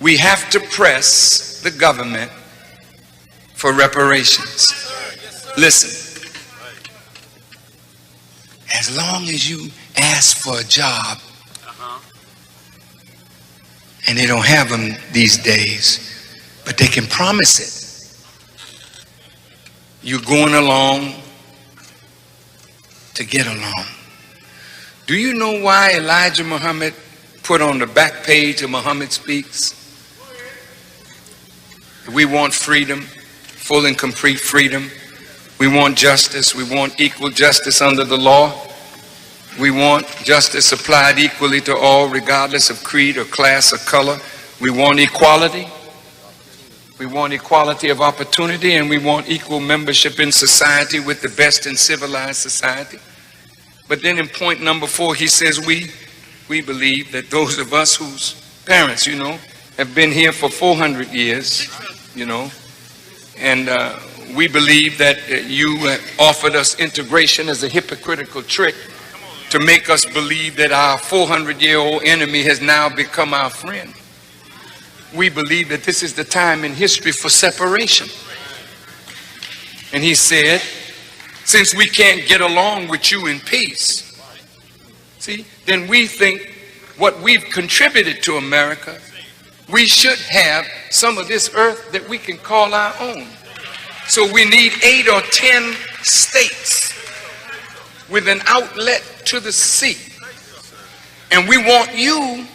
We have to press the government for reparations. Listen, as long as you ask for a job, and they don't have them these days, but they can promise it. You're going along to get along. Do you know why Elijah Muhammad put on the back page of Muhammad Speaks? We want freedom, full and complete freedom. We want justice. We want equal justice under the law. We want justice applied equally to all, regardless of creed or class or color. We want equality. We want equality of opportunity, and we want equal membership in society with the best in civilized society. But then in point number 4, he says we believe that those of us whose parents, have been here for 400 years, and we believe that you offered us integration as a hypocritical trick to make us believe that our 400-year-old enemy has now become our friend. We believe that this is the time in history for separation. And he said, since we can't get along with you in peace, then we think what we've contributed to America, we should have some of this earth that we can call our own. So we need 8 or 10 states with an outlet to the sea. And we want you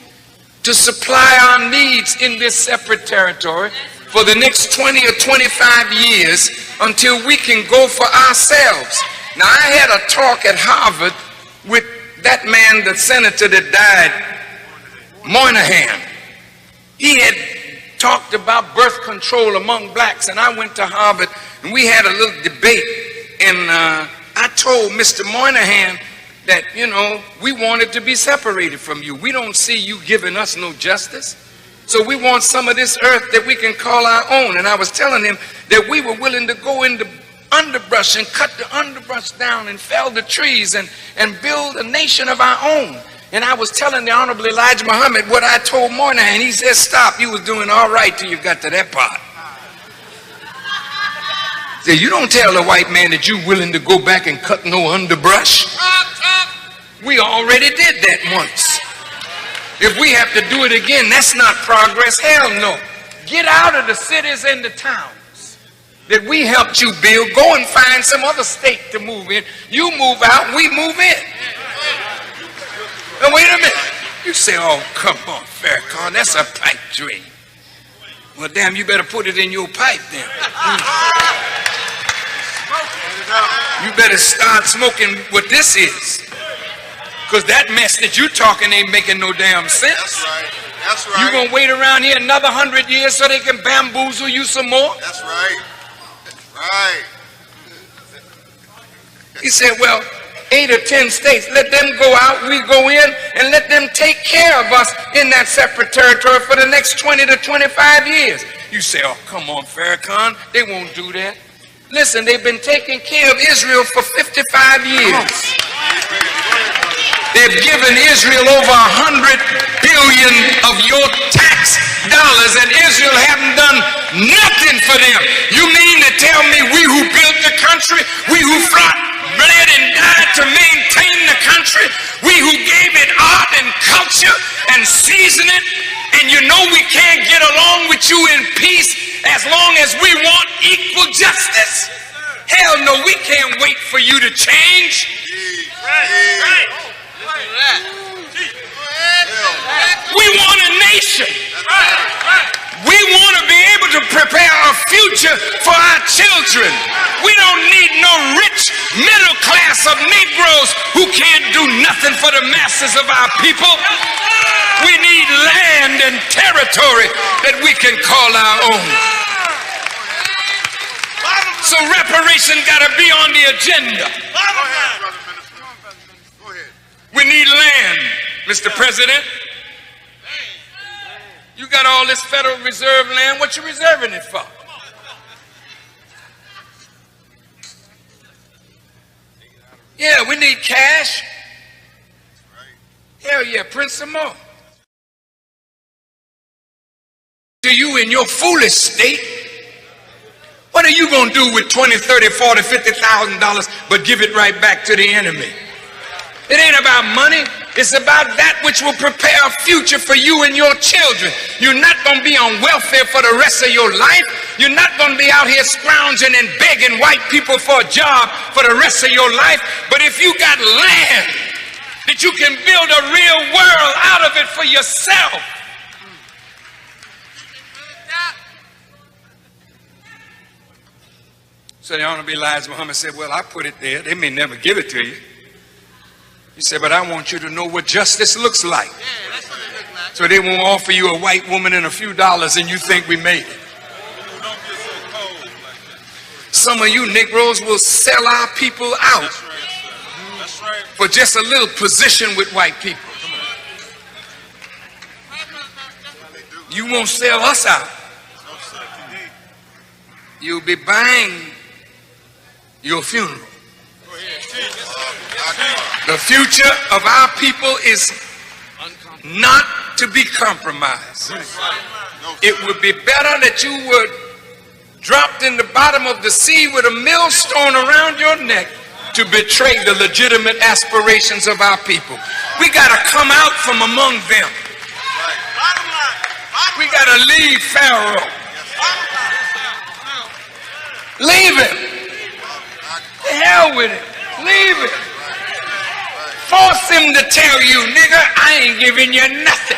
to supply our needs in this separate territory for the next 20 or 25 years until we can go for ourselves. Now, I had a talk at Harvard with that man, the senator that died, Moynihan. He had talked about birth control among blacks, and I went to Harvard and we had a little debate, and I told Mr. Moynihan that, we wanted to be separated from you. We don't see you giving us no justice. So we want some of this earth that we can call our own. And I was telling him that we were willing to go into underbrush and cut the underbrush down and fell the trees and build a nation of our own. And I was telling the Honorable Elijah Muhammad what I told Moynihan. He said, stop, you was doing all right till you got to that part. He said, you don't tell the white man that you're willing to go back and cut no underbrush. We already did that once. If we have to do it again, that's not progress. Hell no. Get out of the cities and the towns that we helped you build. Go and find some other state to move in. You move out, we move in. Now wait a minute. You say, oh, come on, Farrakhan, that's a pipe dream. Well, damn, you better put it in your pipe then. You better start smoking what this is. Because that mess that you're talking ain't making no damn sense. That's right. That's right. You're going to wait around here another 100 years so they can bamboozle you some more? That's right. Right. He said, well, 8 or 10 states, let them go out, we go in, and let them take care of us in that separate territory for the next 20 to 25 years. You say, oh, come on, Farrakhan, they won't do that. Listen, they've been taking care of Israel for 55 years. They've given Israel over 100 billion of your tax dollars, and Israel haven't done nothing for them. You mean to tell me we who built the country, we who bled and died to maintain the country, we who gave it art and culture and season it, and we can't get along with you in peace as long as we want equal justice? Hell no, we can't wait for you to change. Right. We want a nation. We want to be able to prepare a future for our children. We don't need no rich middle class of Negroes who can't do nothing for the masses of our people. We need land and territory that we can call our own. So reparation got to be on the agenda. We need land, Mr. President. You got all this Federal Reserve land. What you reserving it for? Yeah, we need cash. Hell yeah, print some more. to you in your foolish state. What are you going to do with $20, $30, $40, $50,000 but give it right back to the enemy? It ain't about money. It's about that which will prepare a future for you and your children. You're not going to be on welfare for the rest of your life. You're not going to be out here scrounging and begging white people for a job for the rest of your life. But if you got land that you can build a real world out of it for yourself. So the Honorable Elijah Muhammad said, well, I put it there. They may never give it to you. He said, but I want you to know what justice looks like. Yeah, that's what it look like. So they won't offer you a white woman and a few dollars and you think we made it. Don't get so cold like that. Some of you Negroes will sell our people out That's right, sir. That's right. for just a little position with white people. You won't sell us out. No, sir. Indeed. You'll be buying your funeral. Go ahead. Teach. The future of our people is not to be compromised. It would be better that you were dropped in the bottom of the sea with a millstone around your neck to betray the legitimate aspirations of our people. We got to come out from among them. We got to leave Pharaoh. Leave him. The hell with it. Leave it. Force him to tell you, nigga, I ain't giving you nothing.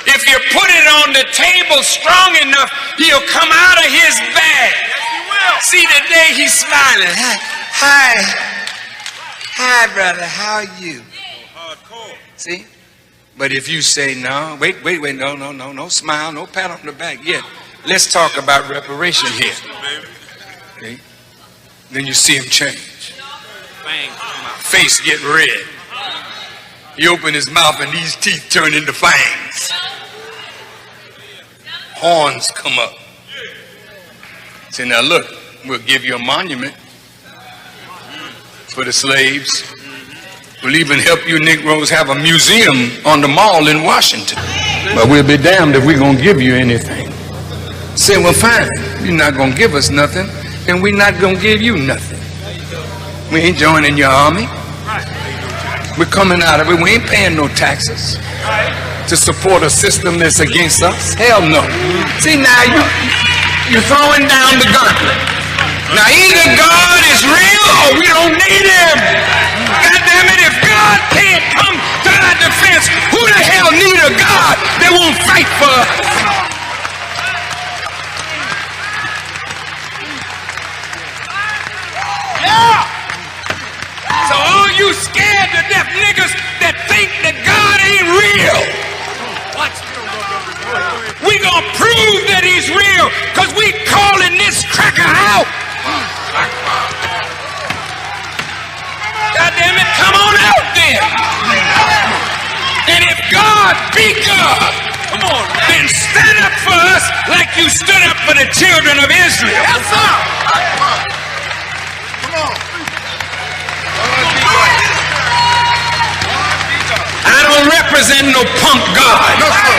If you put it on the table strong enough, he'll come out of his bag. See, today he's smiling. Hi, brother, how are you? See? But if you say, no, wait, no, smile, no pat on the back yet. Let's talk about reparation here. Okay? Then you see him change. Face get red. He opened his mouth and these teeth turn into fangs. Horns come up. Say, now look, we'll give you a monument for the slaves. We'll even help you Negroes have a museum on the mall in Washington. But we'll be damned if we're going to give you anything. Say, well, fine. You're not going to give us nothing, then we're not going to give you nothing. We ain't joining your army. We're coming out of it. We ain't paying no taxes to support a system that's against us. Hell no. See, now you're throwing down the gauntlet. Now either God is real or we don't need him. God damn it, if God can't come to our defense, who the hell need a God that won't fight for us? So all you scared to death niggas that think that God ain't real, we gonna prove that he's real because we calling this cracker out. God damn it, come on out then. And if God be God, come on, then stand up for us like you stood up for the children of Israel. Yes, sir. Come on. I don't represent no punk God. No, sir.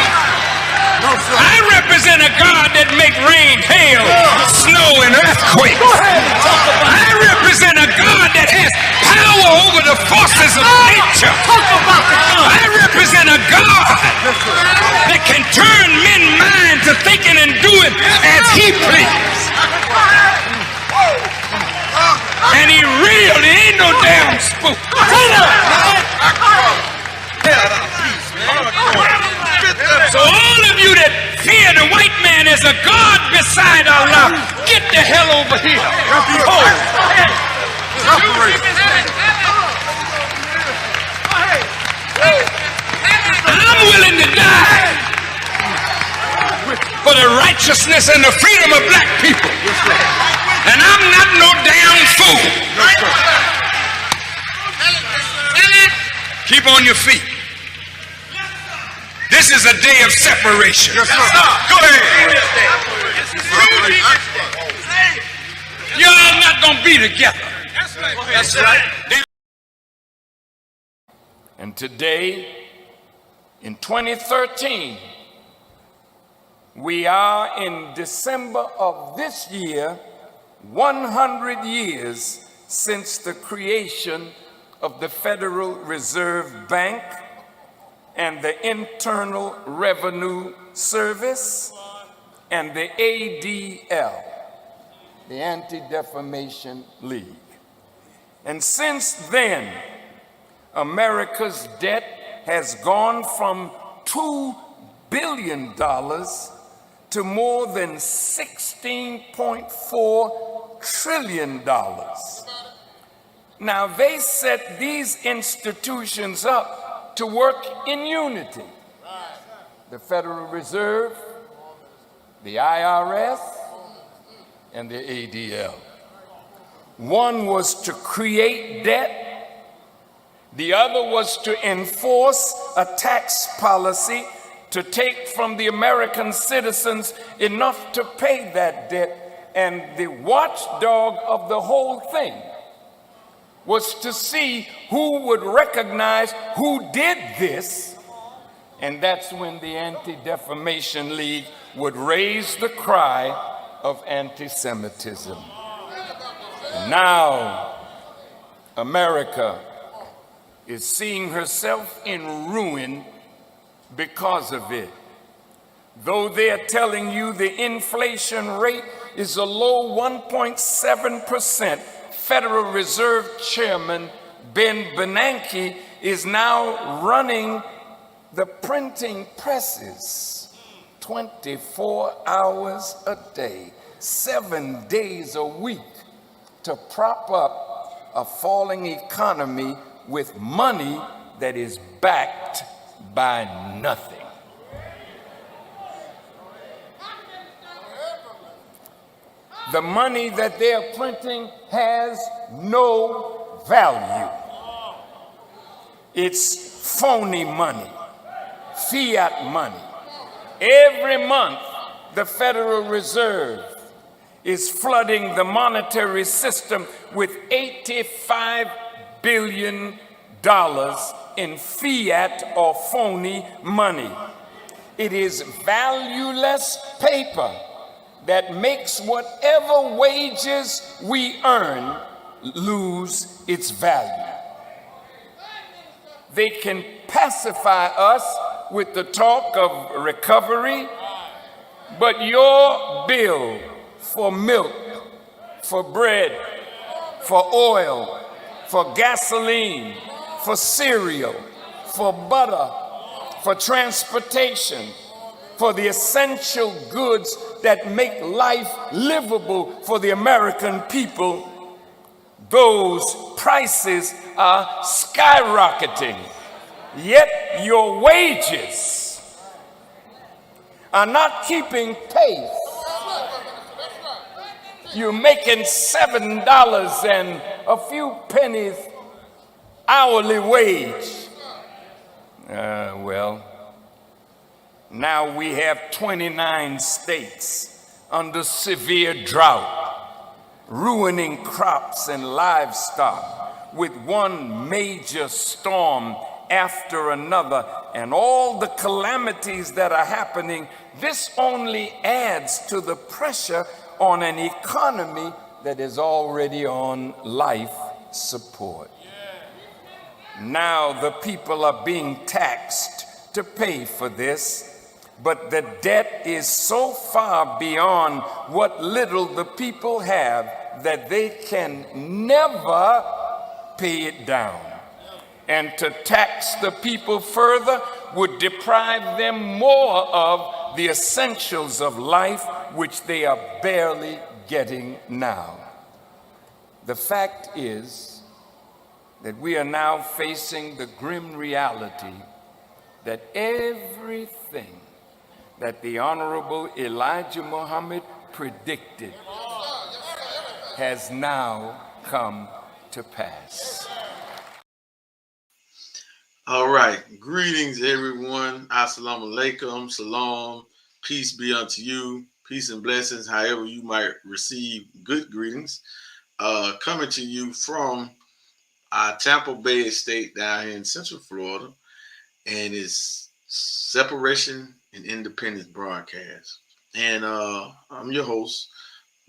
No, sir. I represent a God that make rain, hail, snow, and earthquakes. I represent a God that has power over the forces of nature. I represent a God that can turn men's minds to thinking and doing as he pleases. And he real, he ain't no damn spook. So all of you that fear the white man as a God beside Allah, get the hell over here. I'm willing to die for the righteousness and the freedom of black people. And I'm not no damn fool. Keep on your feet. This is a day of separation. Yes, sir. Go ahead. Y'all not gonna be together. That's right. And today, in 2013, We are in December of this year, 100 years since the creation of the Federal Reserve Bank and the Internal Revenue Service and the ADL, the Anti-Defamation League. And since then, America's debt has gone from $2 billion to more than $16.4 trillion. Now, they set these institutions up to work in unity. The Federal Reserve, the IRS, and the ADL. One was to create debt. The other was to enforce a tax policy to take from the American citizens enough to pay that debt. And the watchdog of the whole thing was to see who would recognize who did this. And that's when the Anti-Defamation League would raise the cry of anti-Semitism. And now, America is seeing herself in ruin because of it. Though they're telling you the inflation rate is a low 1.7%, Federal Reserve Chairman Ben Bernanke is now running the printing presses 24 hours a day, 7 days a week to prop up a falling economy with money that is backed by nothing. The money that they are printing has no value. It's phony money, fiat money. Every month, the Federal Reserve is flooding the monetary system with $85 billion in fiat or phony money. It is valueless paper that makes whatever wages we earn lose its value. They can pacify us with the talk of recovery, but your bill for milk, for bread, for oil, for gasoline, for cereal, for butter, for transportation, for the essential goods that make life livable for the American people, those prices are skyrocketing. Yet your wages are not keeping pace. You're making $7 and a few pennies hourly wage. Well, now we have 29 states under severe drought, ruining crops and livestock with one major storm after another, and all the calamities that are happening. This only adds to the pressure on an economy that is already on life support. Now the people are being taxed to pay for this, but the debt is so far beyond what little the people have that they can never pay it down. And to tax the people further would deprive them more of the essentials of life, which they are barely getting now. The fact is that we are now facing the grim reality that everything that the Honorable Elijah Muhammad predicted has now come to pass. All right. Greetings, everyone. Assalamu alaikum. Salam. Peace be unto you. Peace and blessings, however you might receive good greetings. Coming to you from our Tampa Bay estate down here in Central Florida, and its separation and Independence broadcast. And I'm your host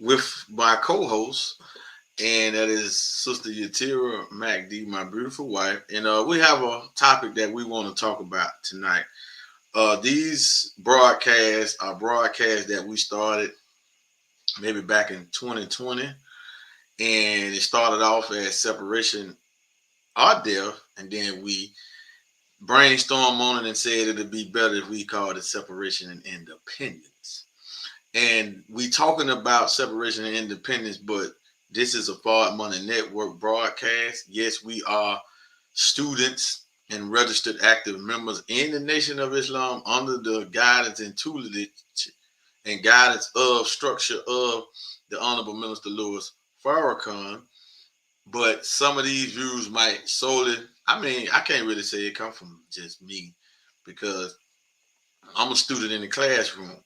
with my co-host, and that is Sister Yatira MacD, my beautiful wife. And we have a topic that we want to talk about tonight. These broadcasts are broadcasts that we started maybe back in 2020, and it started off as Separation or Death, and then we brainstormed on it and said it'd be better if we called it Separation and Independence. And we talking about separation and independence, but this is a Forward Money Network broadcast. Yes, we are students and registered active members in the Nation of Islam under the guidance and tutelage and guidance of structure of the Honorable Minister Louis Farrakhan. But some of these views might solely, I can't really say it come from just me because I'm a student in the classroom.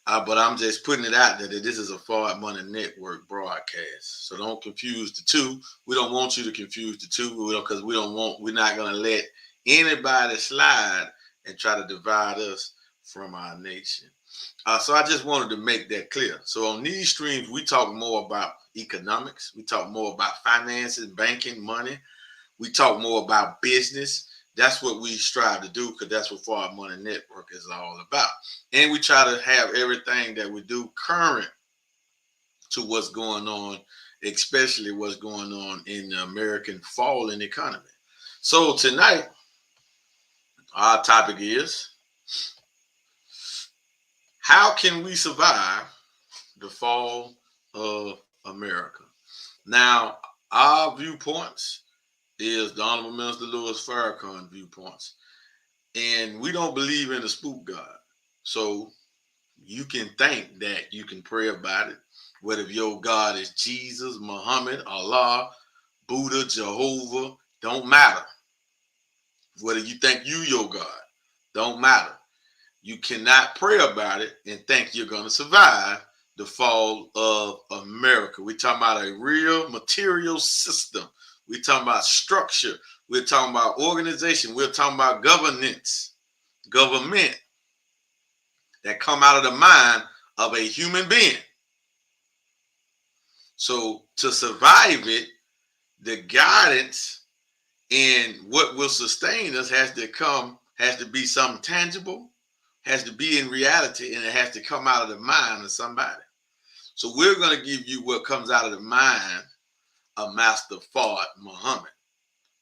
But I'm just putting it out there that this is a Forward Money Network broadcast. So don't confuse the two. We don't want you to confuse the two because we're not going to let anybody slide and try to divide us from our nation. So I just wanted to make that clear. So on these streams, we talk more about economics. We talk more about finances, banking, money. We talk more about business. That's what we strive to do because that's what Forward Money Network is all about. And we try to have everything that we do current to what's going on, especially what's going on in the American falling economy. So tonight, our topic is, how can we survive the fall of America? Now, our viewpoints is the Honorable Minister Louis Farrakhan viewpoints. And we don't believe in the spook God. So you can think that you can pray about it, whether your God is Jesus, Muhammad, Allah, Buddha, Jehovah, don't matter. Whether you think you your God, don't matter. You cannot pray about it and think you're going to survive the fall of America. We're talking about a real material system. We're talking about structure. We're talking about organization. We're talking about governance, government that come out of the mind of a human being. So to survive it, the guidance and what will sustain us has to be something tangible, has to be in reality, and it has to come out of the mind of somebody. So we're going to give you what comes out of the mind of Master Fard Muhammad,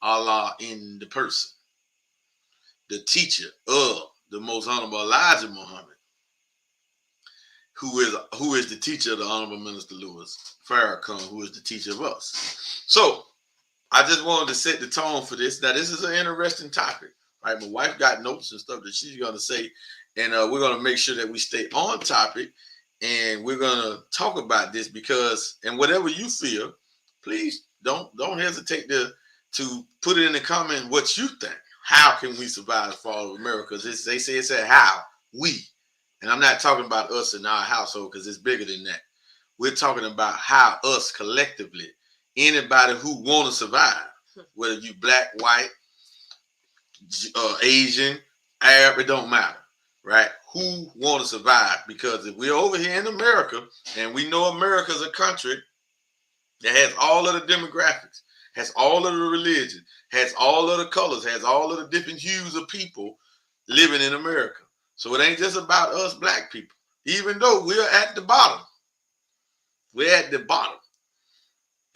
Allah in the person, the teacher of the most honorable Elijah Muhammad, who is the teacher of the Honorable Minister Louis Farrakhan, who is the teacher of us. So I just wanted to set the tone for this. Now, this is an interesting topic, right? My wife got notes and stuff that she's going to say, and we're going to make sure that we stay on topic, and we're going to talk about this because, and whatever you feel, please don't hesitate to put it in the comment what you think. How can we survive the fall of America? Because they say it's a how we, and I'm not talking about us in our household because it's bigger than that. We're talking about how us collectively, anybody who want to survive, whether you black, white, Asian, Arab, it don't matter, right? Who want to survive? Because if we're over here in America and we know America's a country that has all of the demographics, has all of the religion, has all of the colors, has all of the different hues of people living in America. So it ain't just about us black people, even though we're at the bottom. We're at the bottom.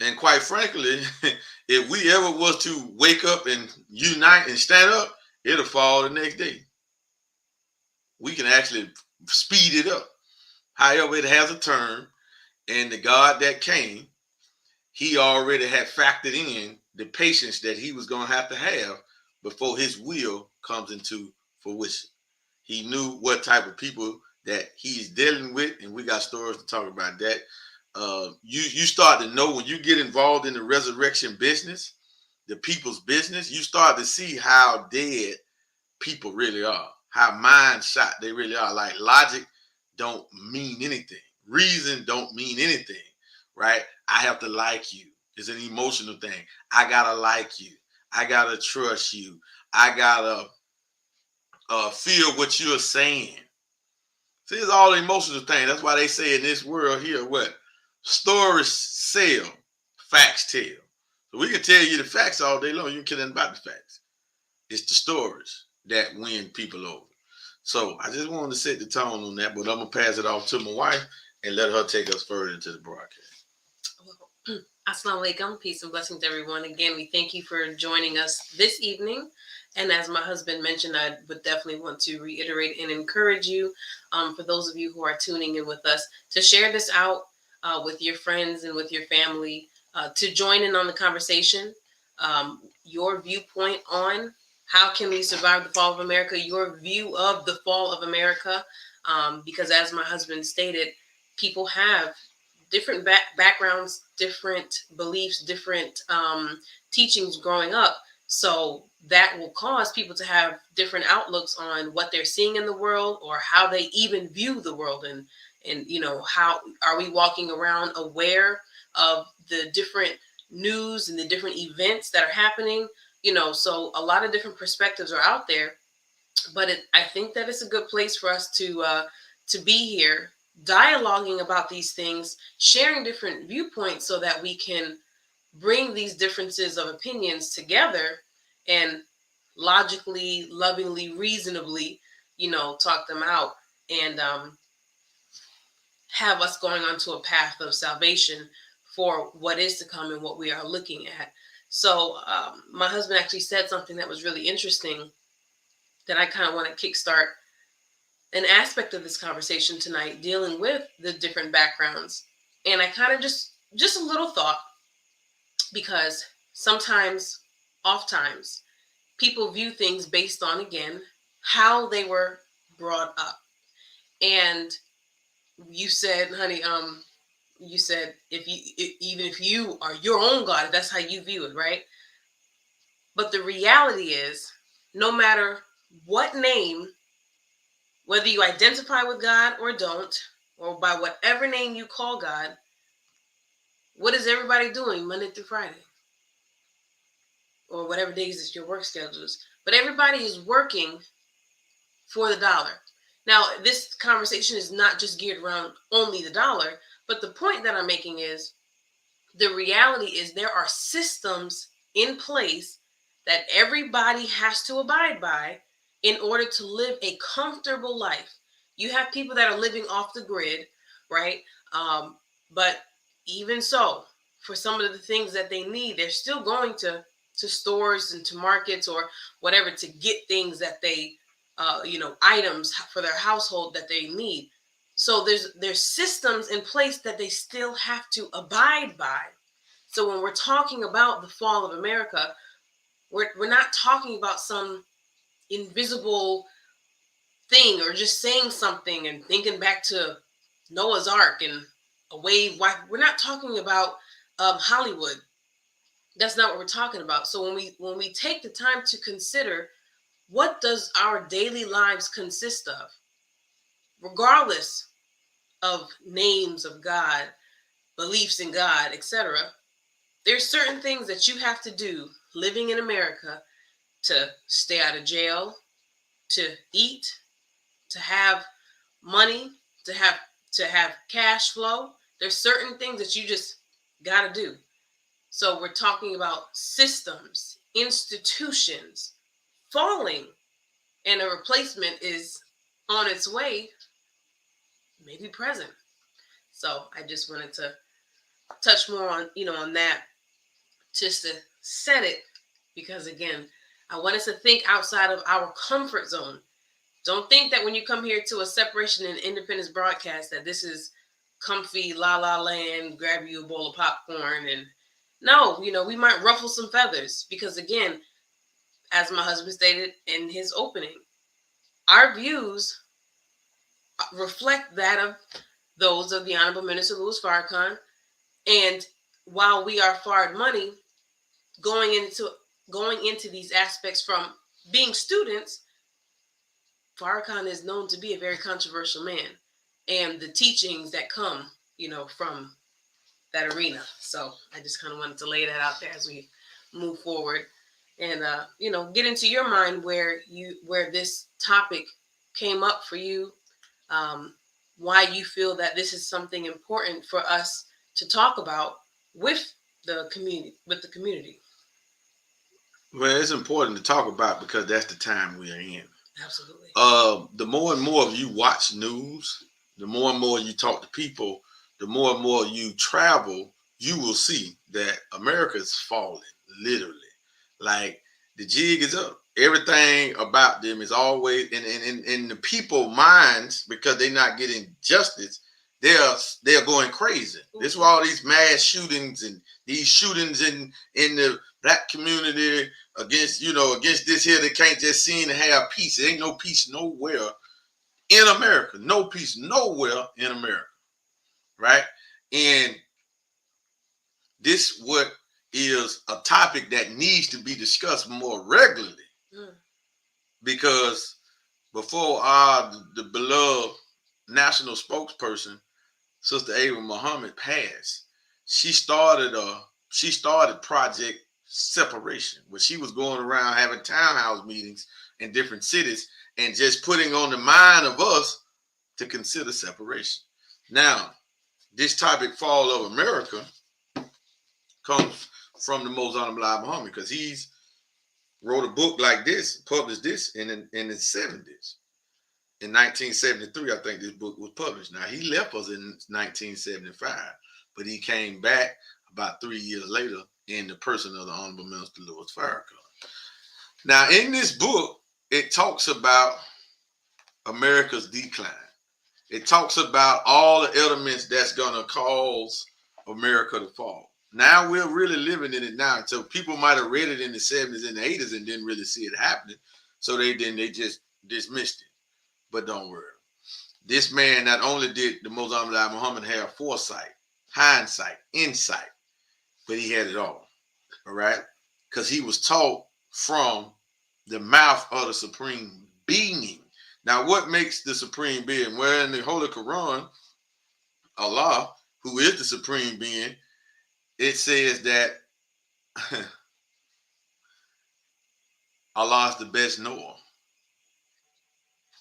And quite frankly, if we ever was to wake up and unite and stand up, it'll fall the next day. We can actually speed it up. However, it has a term, and the God that came, he already had factored in the patience that he was going to have before his will comes into fruition. He knew what type of people that he's dealing with, and we got stories to talk about that. You start to know when you get involved in the resurrection business, the people's business, you start to see how dead people really are, how mind shot they really are. Like logic don't mean anything. Reason don't mean anything, right? I have to like you. It's an emotional thing. I gotta like you. I gotta trust you. I gotta feel what you're saying. See, it's all emotional thing. That's why they say in this world here, what? Stories sell, facts tell. So we can tell you the facts all day long. You can tell them about the facts. It's the stories that win people over. So I just wanted to set the tone on that, but I'm gonna pass it off to my wife and let her take us further into the broadcast. Well, Assalamu alaikum, peace and blessings everyone. Again, we thank you for joining us this evening. And as my husband mentioned, I would definitely want to reiterate and encourage you, for those of you who are tuning in with us, to share this out with your friends and with your family, to join in on the conversation. Your viewpoint on how can we survive the fall of America, your view of the fall of America, because as my husband stated, people have different backgrounds, different beliefs, different teachings growing up. So that will cause people to have different outlooks on what they're seeing in the world or how they even view the world. And how are we walking around aware of the different news and the different events that are happening? So a lot of different perspectives are out there, but I think that it's a good place for us to be here, dialoguing about these things, sharing different viewpoints, so that we can bring these differences of opinions together and logically, lovingly, reasonably, talk them out and have us going onto a path of salvation for what is to come and what we are looking at. So my husband actually said something that was really interesting that I kind of want to kickstart an aspect of this conversation tonight, dealing with the different backgrounds. And I kind of just a little thought, because oftentimes, people view things based on, again, how they were brought up. And you said, honey, you said even if you are your own God, that's how you view it, right? But the reality is, no matter what name, whether you identify with God or don't, or by whatever name you call God, what is everybody doing Monday through Friday? Or whatever days is your work schedules. But everybody is working for the dollar. Now, this conversation is not just geared around only the dollar, but the point that I'm making is, the reality is there are systems in place that everybody has to abide by in order to live a comfortable life. You have people that are living off the grid, right? But even so, for some of the things that they need, they're still going to stores and to markets or whatever to get things that they, items for their household that they need. So there's systems in place that they still have to abide by. So when we're talking about the fall of America, we're not talking about some invisible thing or just saying something and thinking back to Noah's Ark and a wave. We're not talking about Hollywood. That's not what we're talking about. So when we take the time to consider, what does our daily lives consist of, regardless of names of God, beliefs in God, etc., there's certain things that you have to do living in America to stay out of jail, to eat, to have money, to have cash flow. There's certain things that you just got to do. So we're talking about systems, institutions falling, and a replacement is on its way, maybe present. So I just wanted to touch more on that, just to set it, because again, I want us to think outside of our comfort zone. Don't think that when you come here to a Separation and Independence broadcast that this is comfy, la la land, grab you a bowl of popcorn. And no, we might ruffle some feathers, because again, as my husband stated in his opening, our views reflect that of those of the Honorable Minister Louis Farrakhan. And while we are forward money, going into these aspects from being students, Farrakhan is known to be a very controversial man, and the teachings that come, from that arena. So I just kind of wanted to lay that out there as we move forward, and get into your mind where this topic came up for you, why you feel that this is something important for us to talk about with the community. Well, it's important to talk about because that's the time we are in. Absolutely. The more and more of you watch news, the more and more you talk to people, the more and more you travel, you will see that America is falling, literally. Like the jig is up. Everything about them is always in the people minds because they're not getting justice. They're going crazy. This is why all these mass shootings and these shootings in the black community against this here. They can't just seem to have peace. There ain't no peace nowhere in America. No peace nowhere in America. Right? And this what is a topic that needs to be discussed more regularly. Because before the beloved national spokesperson, Sister Ava Muhammad, passed, she started Project Separation, where she was going around having townhouse meetings in different cities and just putting on the mind of us to consider separation. Now, this topic, Fall of America, comes from the Most Honorable Elijah Muhammad, because he's wrote a book like this, published this in the 70s. In 1973, I think this book was published. Now, he left us in 1975, but he came back about 3 years later in the person of the Honorable Minister Louis Farrakhan. Now, in this book, it talks about America's decline. It talks about all the elements that's going to cause America to fall. Now we're really living in it now. So people might have read it in the 70s and the 80s and didn't really see it happening. So they just dismissed it. But don't worry. This man not only did the Most Honorable Elijah Muhammad have foresight, hindsight, insight, but he had it all. All right? Because he was taught from the mouth of the Supreme Being. Now, what makes the Supreme Being? Well, in the Holy Quran, Allah, who is the Supreme Being, it says that Allah is the best knower.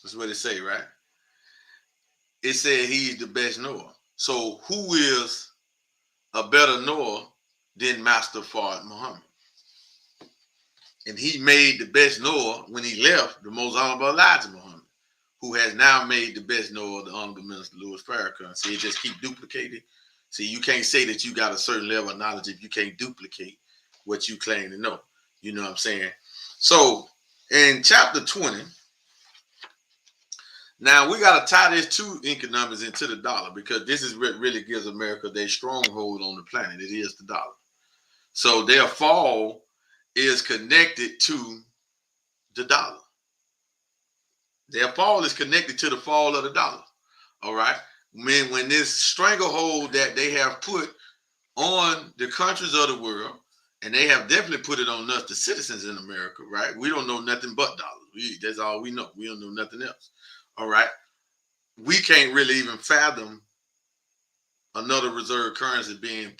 That's what it say, right? It said he's the best knower. So who is a better knower than Master Fard Muhammad? And he made the best knower when he left the Most Honorable Elijah Muhammad, who has now made the best knower, the Honorable Minister Louis Farrakhan. See, it just keep duplicating. See, you can't say that you got a certain level of knowledge if you can't duplicate what you claim to know. You know what I'm saying? So in chapter 20, now we got to tie this two Inca numbers into the dollar, because this is what really gives America their stronghold on the planet. It is the dollar. So their fall is connected to the dollar. Their fall is connected to the fall of the dollar. All right? When this stranglehold that they have put on the countries of the world, and they have definitely put it on us, the citizens in America, right? We don't know nothing but dollars. That's all we know. We don't know nothing else. All right? We can't really even fathom another reserve currency being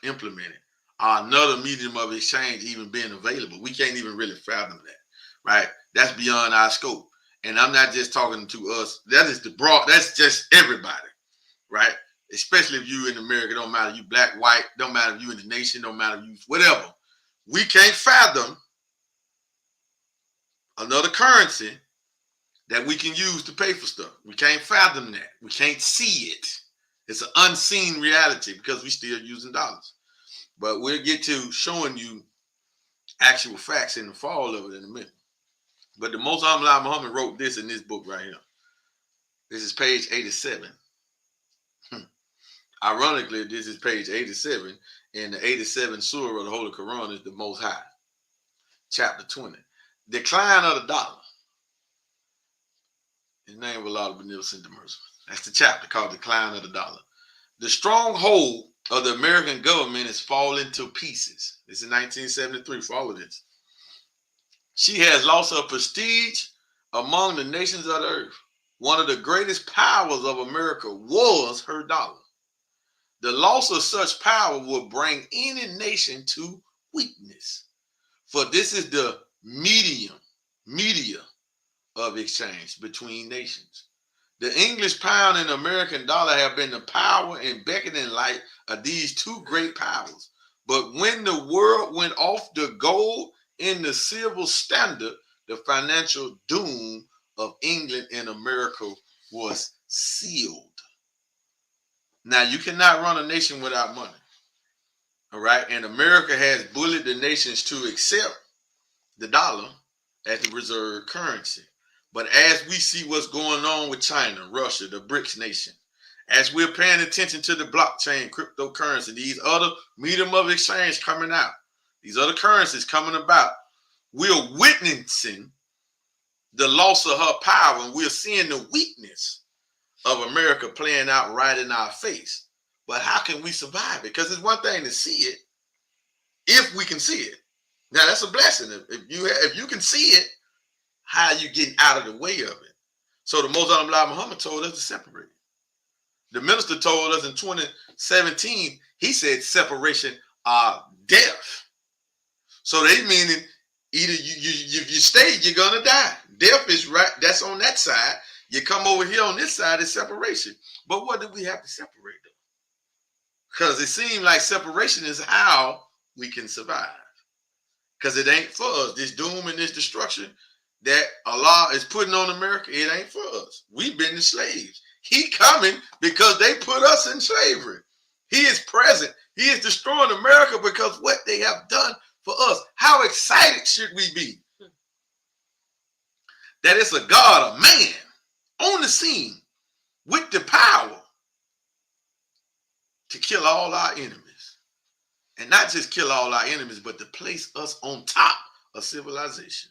implemented, or another medium of exchange even being available. We can't even really fathom that, right? That's beyond our scope. And I'm not just talking to us. That is that's just everybody. Right? Especially if you in America, don't matter if you black, white, don't matter if you in the nation, don't matter if you whatever. We can't fathom another currency that we can use to pay for stuff. We can't fathom that. We can't see it. It's an unseen reality because we still using dollars. But we'll get to showing you actual facts in the fall of it in a minute. But the Most Honorable Elijah Muhammad wrote this in this book right here. This is page 87. Ironically, this is page 87, and the 87th surah of the Holy Quran is the Most High. Chapter 20. Decline of the dollar. In the name of Allah, the Beneficent, the Merciful. That's the chapter called Decline of the Dollar. The stronghold of the American government is falling to pieces. This is 1973. Follow this. She has lost her prestige among the nations of the earth. One of the greatest powers of America was her dollar. The loss of such power will bring any nation to weakness. For this is the media of exchange between nations. The English pound and the American dollar have been the power and beckoning light of these two great powers. But when the world went off the gold and the silver standard, the financial doom of England and America was sealed. Now, you cannot run a nation without money. All right. And America has bullied the nations to accept the dollar as the reserve currency. But as we see what's going on with China, Russia, the BRICS nation, as we're paying attention to the blockchain, cryptocurrency, these other medium of exchange coming out, these other currencies coming about, we're witnessing the loss of her power, and we're seeing the weakness of America playing out right in our face. But how can we survive it? Because it's one thing to see it, if we can see it. Now that's a blessing. If you can see it, how are you getting out of the way of it? So the Most Honorable Muhammad told us to separate. The minister told us in 2017, he said separation are death. So they meaning either you stay, you're gonna die. Death is right, that's on that side. You come over here on this side, it's separation. But what do we have to separate them? Because it seems like separation is how we can survive. Because it ain't for us. This doom and this destruction that Allah is putting on America, it ain't for us. We've been the slaves. He coming because they put us in slavery. He is present. He is destroying America because what they have done for us. How excited should we be that it's a God, a man, on the scene with the power to kill all our enemies. And not just kill all our enemies, but to place us on top of civilization.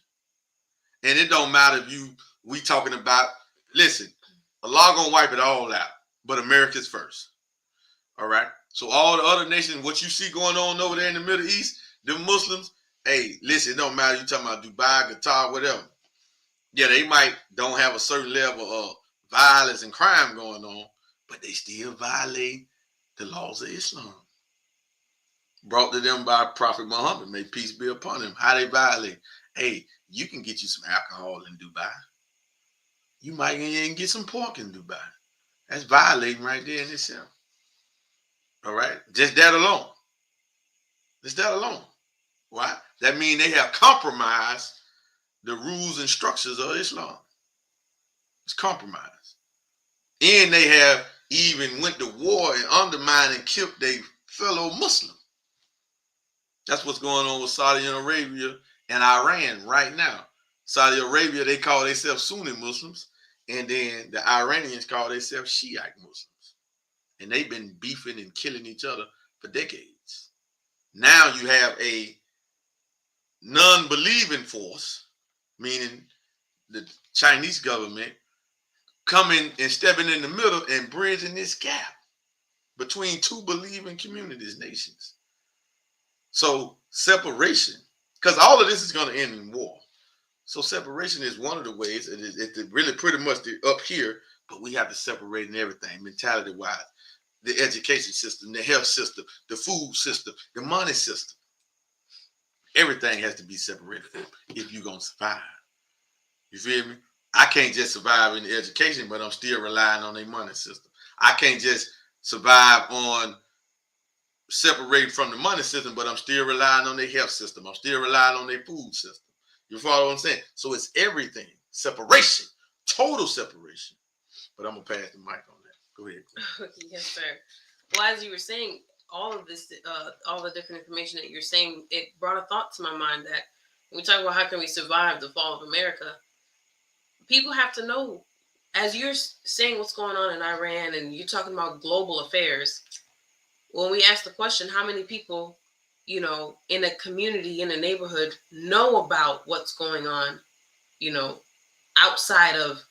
And it don't matter if we talking about, listen, Allah gonna wipe it all out, but America's first. All right. So all the other nations, what you see going on over there in the Middle East, the Muslims, hey, listen, it don't matter. You talking about Dubai, Qatar, whatever. Yeah, they might don't have a certain level of violence and crime going on, but they still violate the laws of Islam. Brought to them by Prophet Muhammad, may peace be upon him. How they violate? Hey, you can get you some alcohol in Dubai. You might even get some pork in Dubai. That's violating right there in itself. All right? Just that alone. Just that alone. Why? That means they have compromised the rules and structures of Islam. It's compromised. And they have even went to war and undermined and killed their fellow Muslim. That's what's going on with Saudi Arabia and Iran right now. Saudi Arabia, they call themselves Sunni Muslims, and then the Iranians call themselves Shiite Muslims. And they've been beefing and killing each other for decades. Now you have a non-believing force, meaning the Chinese government, coming and stepping in the middle and bridging this gap between two believing communities, nations. So separation, because all of this is going to end in war. So separation is one of the ways. It's really pretty much up here, but we have to separate in everything, mentality-wise. The education system, the health system, the food system, the money system. Everything has to be separated if you're going to survive. You feel me? I can't just survive in the education, but I'm still relying on their money system. I can't just survive on separating from the money system, but I'm still relying on their health system. I'm still relying on their food system. You follow what I'm saying? So it's everything. Separation. Total separation. But I'm going to pass the mic on that. Go ahead. Yes, sir. Well, as you were saying, all of this, all the different information that you're saying, it brought a thought to my mind that when we talk about how can we survive the fall of America, people have to know, as you're saying what's going on in Iran and you're talking about global affairs, when we ask the question, how many people, you know, in a community, in a neighborhood, know about what's going on, you know, outside of,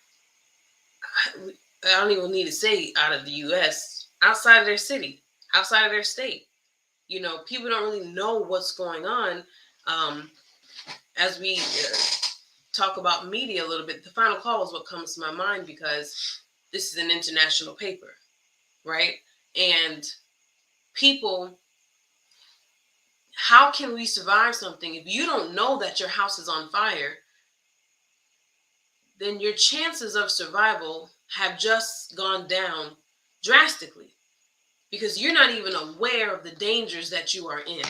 I don't even need to say out of the U.S., outside of their city, outside of their state. You know, people don't really know what's going on. As we talk about media a little bit, the Final Call is what comes to my mind because this is an international paper, right? And people, how can we survive something if you don't know that your house is on fire? Then your chances of survival have just gone down drastically because you're not even aware of the dangers that you are in,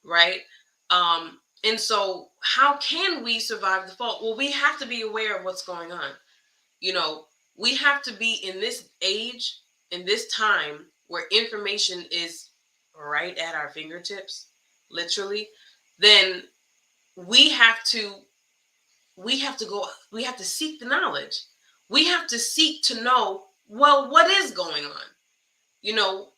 right? And so how can we survive the fall? Well, we have to be aware of what's going on. You know, we have to be in this age, in this time where information is right at our fingertips, literally. Then we have to seek the knowledge. We have to seek to know, well, what is going on? You know,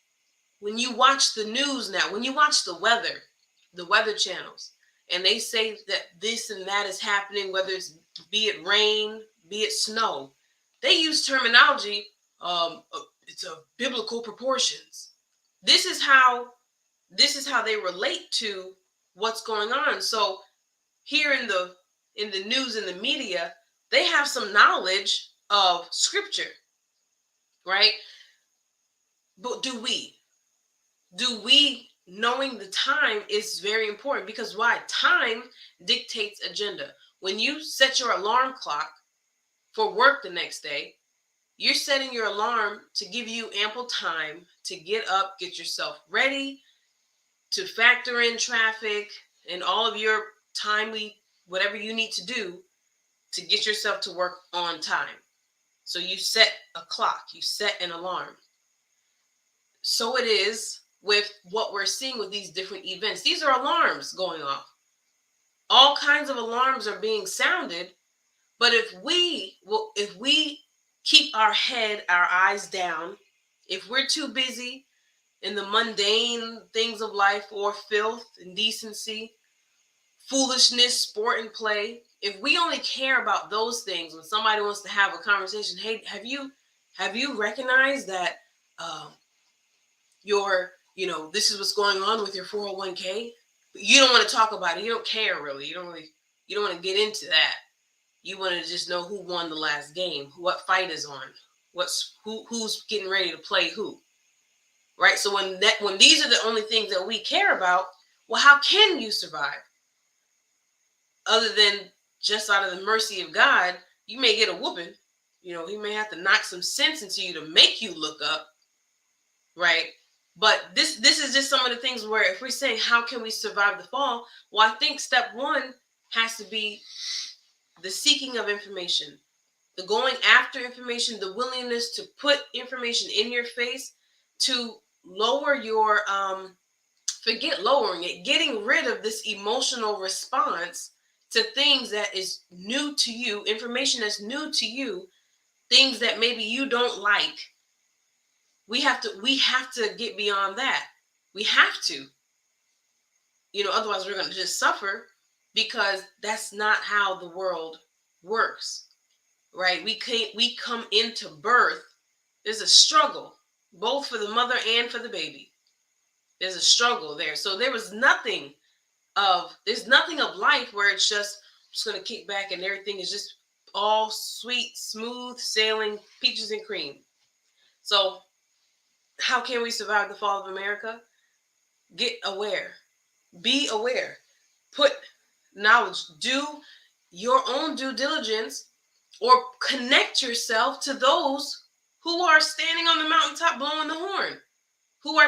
when you watch the news now, when you watch the weather channels, and they say that this and that is happening, whether it's be it rain, be it snow, they use terminology. It's of biblical proportions. This is how they relate to what's going on. So here in the news and the media, they have some knowledge of scripture, right? But do we knowing the time is very important, because why? Time dictates agenda. When you set your alarm clock for work the next day, you're setting your alarm to give you ample time to get up, get yourself ready, to factor in traffic and all of your timely whatever you need to do to get yourself to work on time. So you set a clock, you set an alarm. So it is with what we're seeing with these different events. These are alarms going off. All kinds of alarms are being sounded. But if we keep our head, our eyes down, if we're too busy in the mundane things of life, or filth, indecency, foolishness, sport and play, if we only care about those things when somebody wants to have a conversation, hey, have you recognized that this is what's going on with your 401k? But you don't want to talk about it. You don't care really. You don't want to get into that. You want to just know who won the last game, what fight is on, who's getting ready to play who, right? So when these are the only things that we care about, well, how can you survive? Other than just out of the mercy of God, you may get a whooping. He may have to knock some sense into you to make you look up, right? But this is just some of the things where if we're saying how can we survive the fall, well, I think step one has to be the seeking of information, the going after information, the willingness to put information in your face, to lower your forget lowering it, getting rid of this emotional response to things that is new to you, information that's new to you, things that maybe you don't like. We have to get beyond that. We have to. Otherwise we're going to just suffer, because that's not how the world works. Right? We come into birth. There's a struggle, both for the mother and for the baby. There's a struggle there. So there's nothing of life where it's just going to kick back and everything is just all sweet, smooth sailing, peaches and cream. So how can we survive the fall of America? Get aware. Be aware. Put knowledge. Do your own due diligence, or connect yourself to those who are standing on the mountaintop blowing the horn, who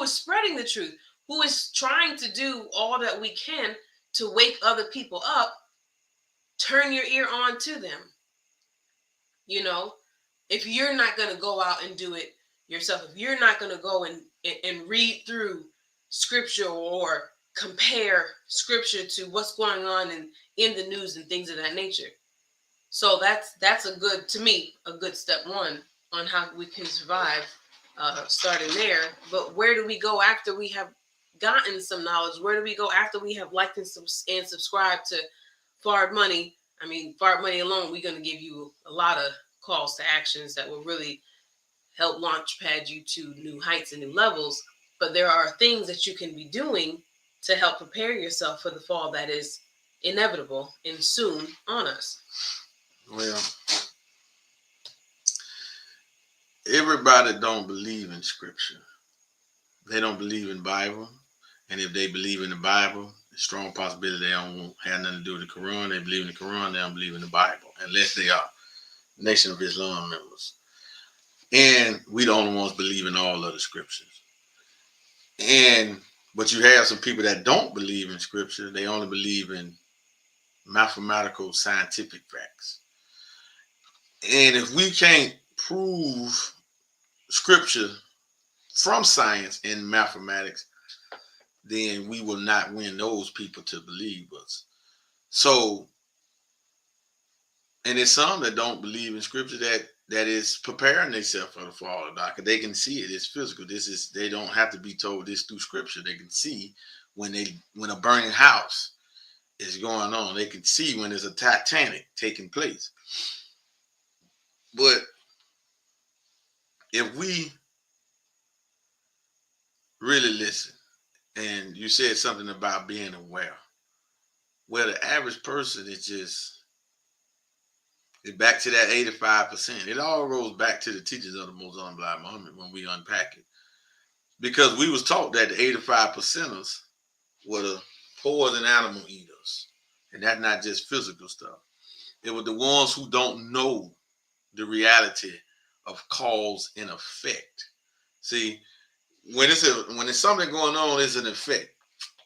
is spreading the truth, who is trying to do all that we can to wake other people up. Turn your ear on to them. If you're not going to go out and do it yourself, if you're not going to go and read through scripture or compare scripture to what's going on in the news and things of that nature. So that's a good step one on how we can survive, starting there. But where do we go after we have gotten some knowledge? Where do we go after we have liked and subscribed to Forward Money? I mean, Forward Money alone, we're going to give you a lot of calls to actions that will really help launchpad you to new heights and new levels. But there are things that you can be doing to help prepare yourself for the fall that is inevitable and soon on us. Well, everybody don't believe in scripture. They don't believe in the Bible. And if they believe in the Bible, it's strong possibility they don't have nothing to do with the Quran. They believe in the Quran, they don't believe in the Bible, unless they are Nation of Islam members. And we the only ones believing all of the scriptures. But you have some people that don't believe in scripture. They only believe in mathematical, scientific facts. And if we can't prove scripture from science and mathematics, then we will not win those people to believe us. So, and there's some that don't believe in scripture that is preparing themselves for the fall of God. They can see it. It's physical. They don't have to be told this through scripture. They can see when a burning house is going on. They can see when there's a Titanic taking place. But if we really listen, and you said something about being aware, well, the average person is back to that 85%. It all goes back to the teachings of the Most High Muhammad when we unpack it. Because we was taught that the 85%ers were the poison animal eaters. And that's not just physical stuff. It was the ones who don't know the reality of cause and effect. See, when it's something going on, it's an effect.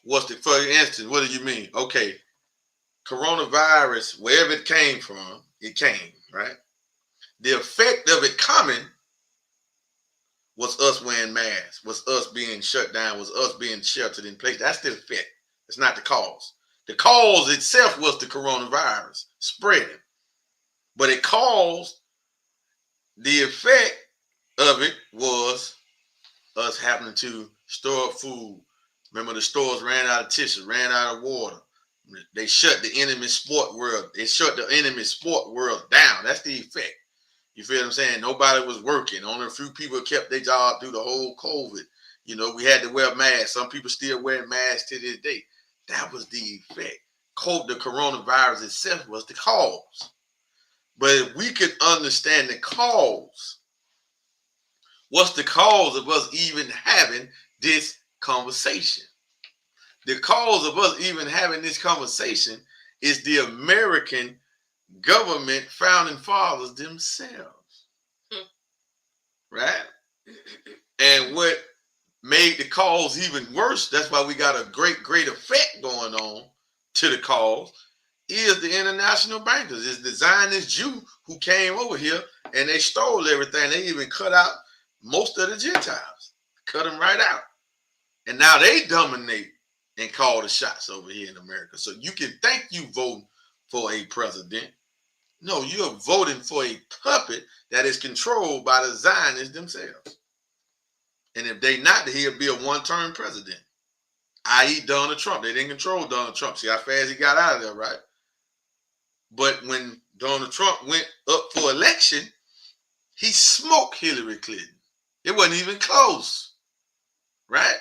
For instance, what do you mean? Okay, coronavirus, wherever it came from, it came, right? The effect of it coming was us wearing masks, was us being shut down, was us being sheltered in place. That's the effect. It's not the cause. The cause itself was the coronavirus spreading. But it caused, the effect of it was us having to store up food. Remember, the stores ran out of tissue, ran out of water. They shut the enemy sport world. They shut the enemy sport world down. That's the effect. You feel what I'm saying? Nobody was working. Only a few people kept their job through the whole COVID. You know, we had to wear masks. Some people still wearing masks to this day. That was the effect. The coronavirus itself was the cause. But if we could understand the cause, what's the cause of us even having this conversation? The cause of us even having this conversation is the American government founding fathers themselves. Right? And what made the cause even worse, that's why we got a great effect going on to the cause, is the international bankers. It's the Zionist Jew who came over here and they stole everything. They even cut out most of the Gentiles, cut them right out. And now they dominate and call the shots over here in America. So you can think you voting for a president. No, you're voting for a puppet that is controlled by the Zionists themselves. And if they not, he'll be a one-term president, i.e. Donald Trump. They didn't control Donald Trump. See how fast he got out of there, right? But when Donald Trump went up for election, he smoked Hillary Clinton. It wasn't even close, right?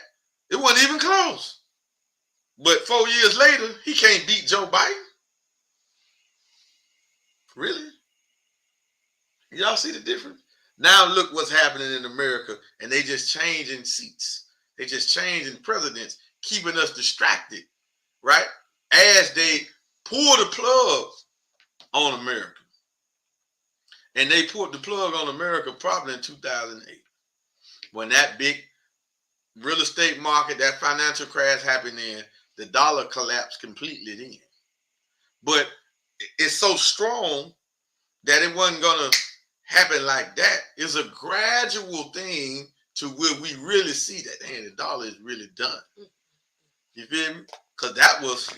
It wasn't even close. But 4 years later, he can't beat Joe Biden. Really? Y'all see the difference? Now look what's happening in America, and they just changing seats. They just changing presidents, keeping us distracted, right? As they pull the plug on America. And they pulled the plug on America probably in 2008. When that big real estate market, that financial crash happened in, the dollar collapsed completely then. But it's so strong that it wasn't going to happen like that. It's a gradual thing to where we really see that, damn, the dollar is really done. You feel me? Because that was,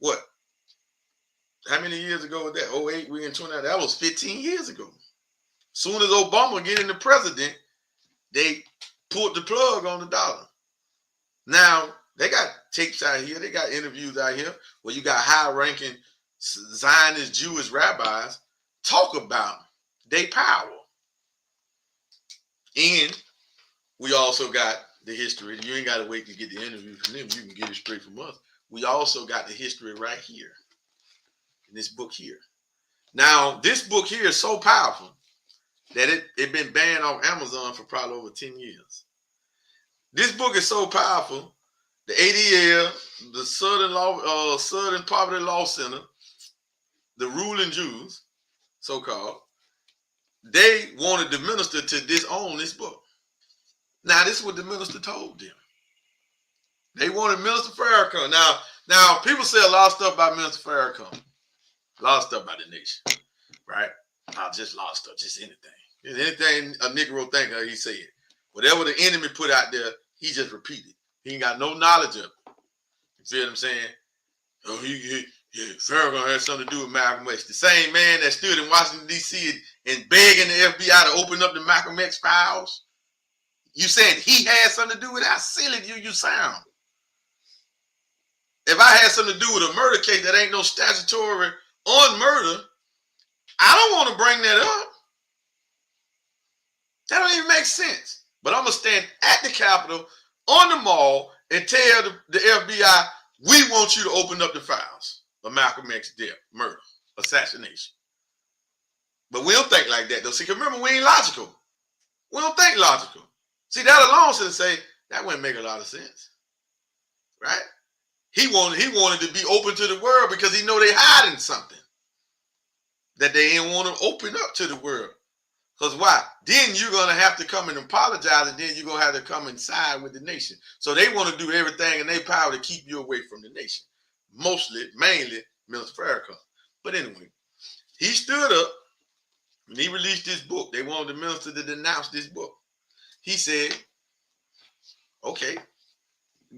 what? How many years ago was that? 08, we in 29. That was 15 years ago. Soon as Obama get in the president, they pulled the plug on the dollar. Now, they got tapes out here. They got interviews out here where you got high-ranking Zionist Jewish rabbis talk about their power. And we also got the history. You ain't got to wait to get the interview from them. You can get it straight from us. We also got the history right here in this book here. Now, this book here is so powerful that it been banned on Amazon for probably over 10 years. This book is so powerful. The ADL, the Southern Poverty Law Center, the ruling Jews, so-called, they wanted the minister to disown this book. Now, this is what the minister told them. They wanted Minister Farrakhan. Now people say a lot of stuff about Minister Farrakhan. A lot of stuff about the nation, right? Not just a lot of stuff, just anything. Anything a Negro think of, he said. Whatever the enemy put out there, he just repeated. He ain't got no knowledge of it. You feel what I'm saying? Oh, Farrakhan had something to do with Malcolm X. The same man that stood in Washington, D.C. and begging the FBI to open up the Malcolm X files. You saying he had something to do with it? How silly you sound. If I had something to do with a murder case that ain't no statutory on murder, I don't want to bring that up. That don't even make sense. But I'm going to stand at the Capitol on the mall and tell the FBI, we want you to open up the files of Malcolm X death, murder, assassination. But we don't think like that, though. See, remember, we ain't logical. We don't think logical. See, that alone should say that wouldn't make a lot of sense. Right? He wanted to be open to the world because he know they hiding something that they didn't want to open up to the world. Because why? Then you're going to have to come and apologize, and then you're going to have to come and side with the nation. So they want to do everything in their power to keep you away from the nation. Mainly, Minister Farrakhan. But anyway, he stood up and he released this book. They wanted the minister to denounce this book. He said, okay,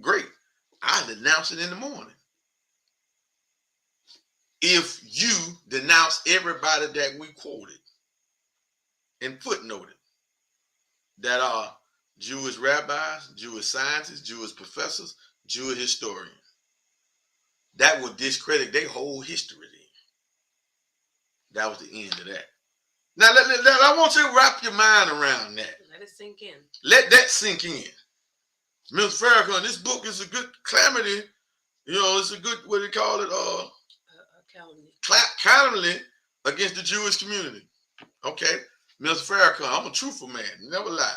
great. I'll denounce it in the morning. If you denounce everybody that we quoted and footnoted, that are Jewish rabbis, Jewish scientists, Jewish professors, Jewish historians, that would discredit their whole history then. That was the end of that. Now, I want you to wrap your mind around that. Let it sink in. Let that sink in. Mr. Farrakhan, this book is a good calamity. You know, it's a good, what do you call it? Calumny. Calumny against the Jewish community. Okay? Mr. Farrakhan, I'm a truthful man. Never lied.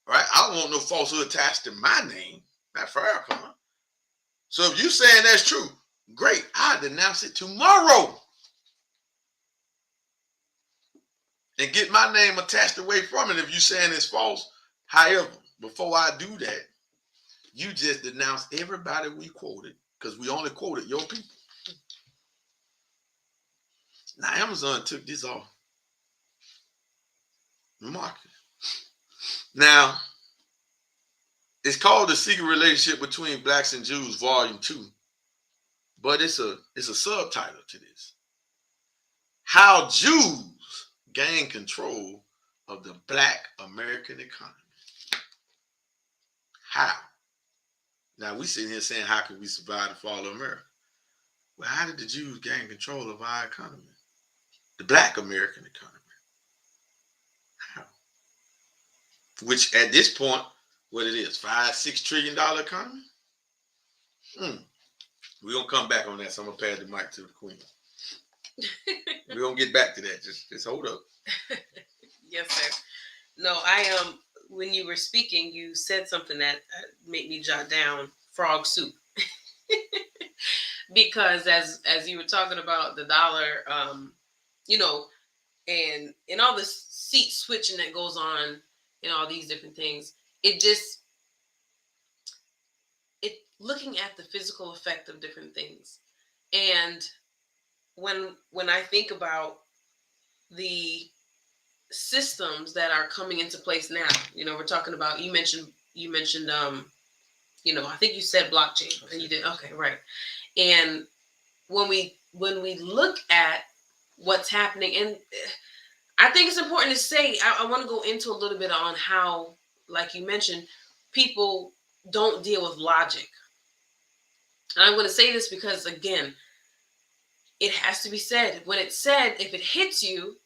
All right? I don't want no falsehood attached to my name. Not Farrakhan. So if you saying that's true, great. I'll denounce it tomorrow. And get my name attached away from it if you saying it's false. However, before I do that, you just denounce everybody we quoted because we only quoted your people. Now, Amazon took this off the market. Now, it's called The Secret Relationship Between Blacks and Jews, Volume 2. But it's a subtitle to this. How Jews Gain Control of the Black American Economy. How? Now, we sitting here saying, how can we survive the fall of America? Well, how did the Jews gain control of our economy? The Black American economy. How? Which at this point, what it is, $5-6 trillion economy? We're going to come back on that, so I'm going to pass the mic to the Queen. We're going to get back to that. Just hold up. Yes, sir. No, when you were speaking, you said something that made me jot down frog soup. Because as you were talking about the dollar, you know, and all the seat switching that goes on and all these different things, it looking at the physical effect of different things. And when I think about the systems that are coming into place now, you know, we're talking about, you mentioned, you know, I think you said blockchain, and you did. Okay. Right. And when we look at what's happening, and I think it's important to say, I want to go into a little bit on how, like you mentioned, people don't deal with logic. And I'm going to say this because, again, it has to be said. When it's said, if it hits you,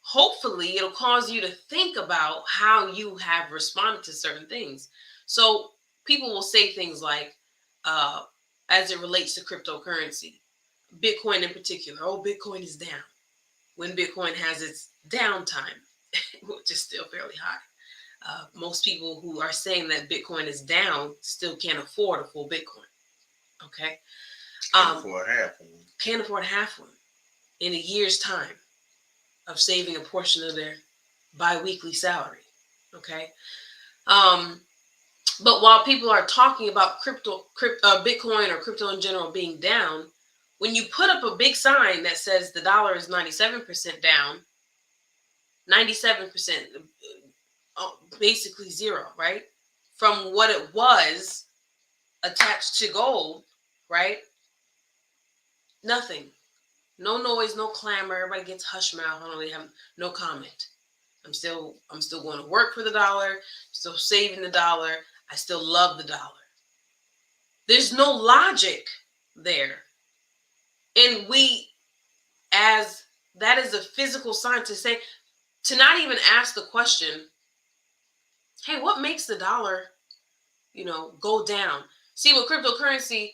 hopefully it'll cause you to think about how you have responded to certain things. So people will say things like, as it relates to cryptocurrency, Bitcoin in particular, oh, Bitcoin is down. When Bitcoin has its downtime, which is still fairly high. Most people who are saying that Bitcoin is down still can't afford a full Bitcoin. Okay. Can't afford half one. Can't afford half one in a year's time. of saving a portion of their bi-weekly salary. Okay. But while people are talking about Bitcoin or crypto in general being down, when you put up a big sign that says the dollar is 97% down, 97%, basically zero, right? From what it was attached to gold, right? Nothing. No noise, no clamor. Everybody gets hush mouth. I don't really have no comment. I'm still going to work for the dollar, still saving the dollar. I still love the dollar. There's no logic there. And as that is a physical sign to not even ask the question, hey, what makes the dollar, go down? See, with cryptocurrency,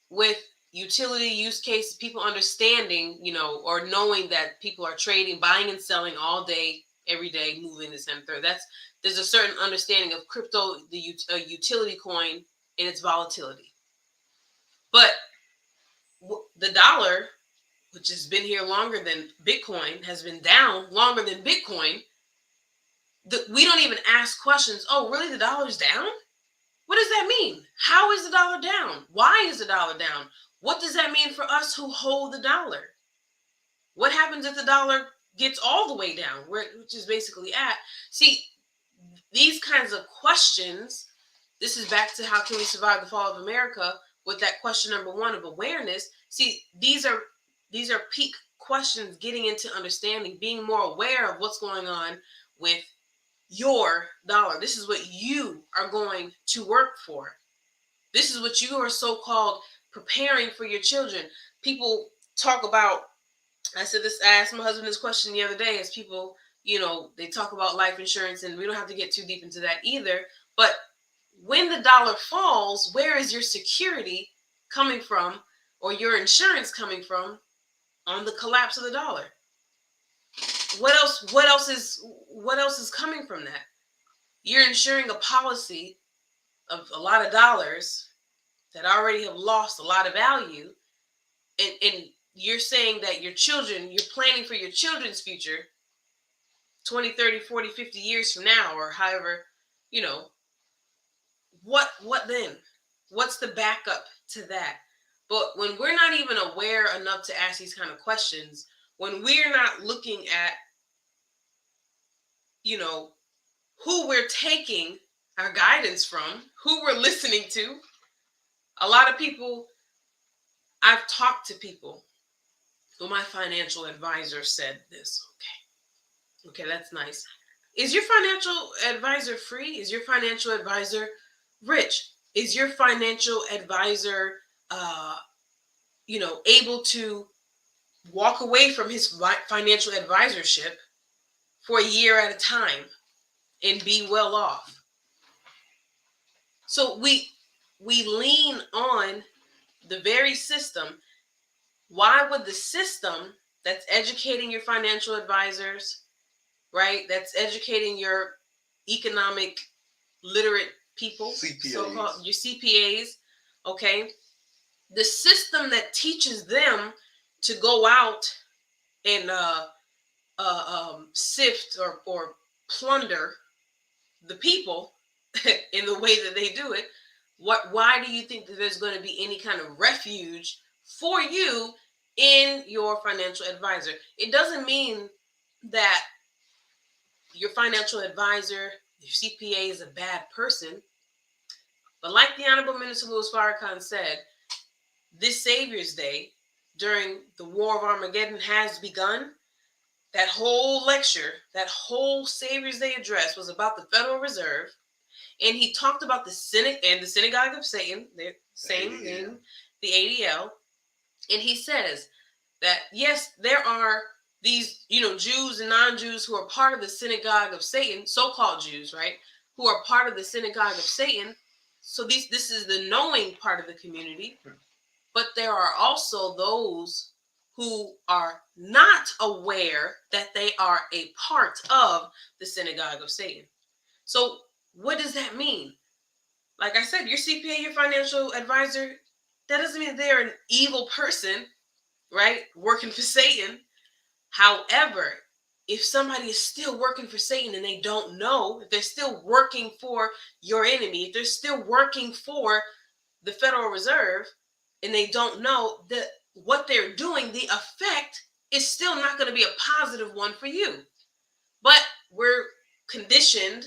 with utility use cases, people understanding, or knowing that people are trading, buying and selling all day, every day, moving this and third. There's a certain understanding of crypto, the utility coin, and its volatility. But the dollar, which has been here longer than Bitcoin, has been down longer than Bitcoin. We don't even ask questions. Oh, really? The dollar's down? What does that mean? How is the dollar down? Why is the dollar down? What does that mean for us who hold the dollar? What happens if the dollar gets all the way down, which is basically at? See, these kinds of questions, this is back to how can we survive the fall of America with that question number one of awareness. See, these are peak questions, getting into understanding, being more aware of what's going on with your dollar. This is what you are going to work for. This is what you are so-called preparing for your children. People talk about, I asked my husband this question the other day, as people, they talk about life insurance, and we don't have to get too deep into that either. But when the dollar falls, where is your security coming from, or your insurance coming from on the collapse of the dollar? What else is coming from that? You're insuring a policy of a lot of dollars that already have lost a lot of value, and you're saying that you're planning for your children's future 20, 30, 40, 50 years from now, or however, what then? What's the backup to that? But when we're not even aware enough to ask these kind of questions, when we're not looking at, who we're taking our guidance from, who we're listening to, a lot of people, I've talked to people, well, my financial advisor said this. Okay, that's nice. Is your financial advisor free? Is your financial advisor rich? Is your financial advisor, able to walk away from his financial advisorship for a year at a time and be well off? So we lean on the very system. Why would the system that's educating your financial advisors, right, that's educating your economic literate people, so-called your CPAs, okay, the system that teaches them to go out and sift or plunder the people in the way that they do it, why do you think that there's going to be any kind of refuge for you in your financial advisor? It doesn't mean that your financial advisor, your CPA, is a bad person. But like the Honorable Minister Louis Farrakhan said, this Savior's Day during the War of Armageddon has begun. That whole lecture, that whole Savior's Day address was about the Federal Reserve. And he talked about the Synagogue of Satan, the same thing, the ADL. And he says that, yes, there are these, Jews and non-Jews who are part of the Synagogue of Satan, so-called Jews, right, who are part of the Synagogue of Satan. So this is the knowing part of the community. But there are also those who are not aware that they are a part of the Synagogue of Satan. So what does that mean? Like I said, your CPA, your financial advisor, that doesn't mean they're an evil person, right, working for Satan. However, if somebody is still working for Satan and they don't know, if they're still working for your enemy, if they're still working for the Federal Reserve and they don't know that what they're doing, the effect is still not going to be a positive one for you. But we're conditioned,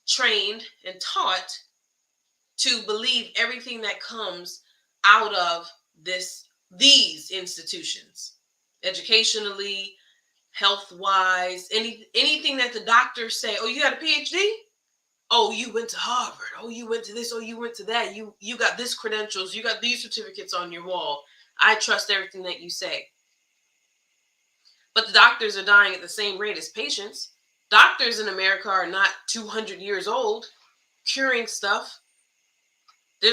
trained, and taught to believe everything that comes out of these institutions, educationally, health-wise, anything that the doctors say, oh, you got a PhD? Oh, you went to Harvard. Oh, you went to this. Oh, you went to that. You got this credentials. You got these certificates on your wall. I trust everything that you say. But the doctors are dying at the same rate as patients. Doctors in America are not 200 years old curing stuff.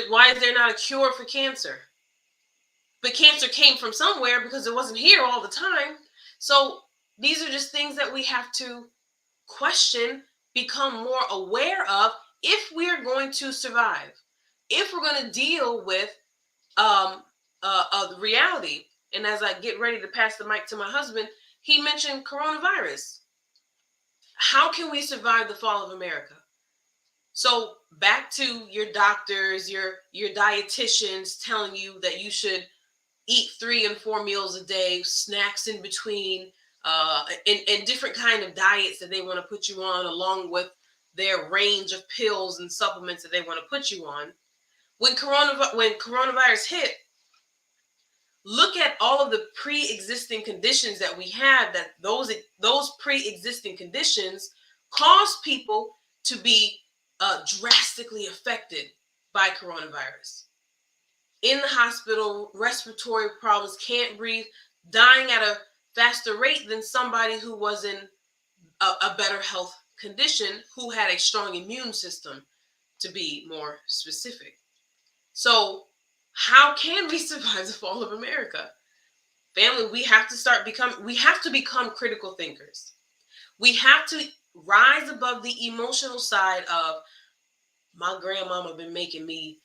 Why is there not a cure for cancer? But cancer came from somewhere because it wasn't here all the time. So these are just things that we have to question, become more aware of if we're going to survive, if we're going to deal with the reality. And as I get ready to pass the mic to my husband, he mentioned coronavirus. How can we survive the fall of America? So back to your doctors, your dietitians telling you that you should eat 3 and 4 meals a day, snacks in between, and different kind of diets that they want to put you on, along with their range of pills and supplements that they want to put you on. When coronavirus hit, look at all of the pre-existing conditions that we have, that those pre-existing conditions cause people to be drastically affected by coronavirus. In the hospital, respiratory problems, can't breathe, dying at a faster rate than somebody who was in a better health condition, who had a strong immune system, to be more specific. So how can we survive the fall of America? Family, we have to become critical thinkers. We have to rise above the emotional side of, my grandmama been making me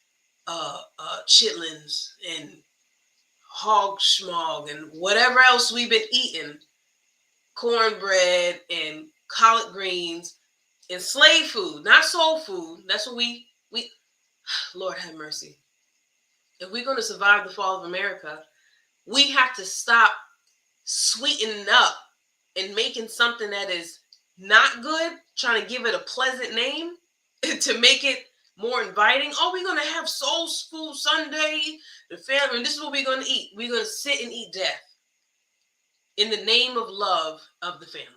chitlins and hog schmog and whatever else we've been eating, cornbread and collard greens and slave food, not soul food. That's what we Lord have mercy. If we're going to survive the fall of America, we have to stop sweetening up and making something that is not good, trying to give it a pleasant name to make it more inviting. Oh, we're going to have soul food Sunday, the family, and this is what we're going to eat. We're going to sit and eat death in the name of love of the family.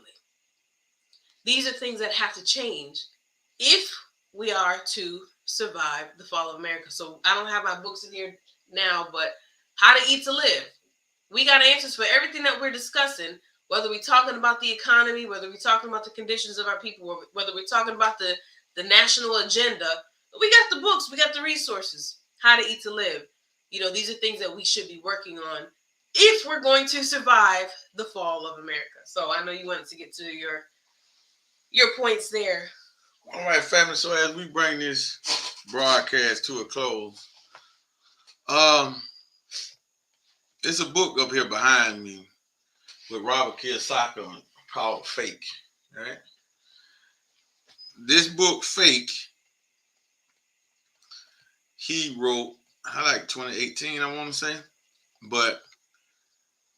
These are things that have to change if we are to survive the fall of America. So I don't have my books in here now, but How to Eat to Live. We got answers for everything that we're discussing, whether we're talking about the economy, whether we're talking about the conditions of our people, whether we're talking about the national agenda. We got the books, we got the resources. How to Eat to Live. These are things that we should be working on if we're going to survive the fall of America. So I know you wanted to get to your points there. All right, family. So as we bring this broadcast to a close, there's a book up here behind me with Robert Kiyosaki called Fake. All right. This book, Fake, he wrote, I like 2018, I want to say, but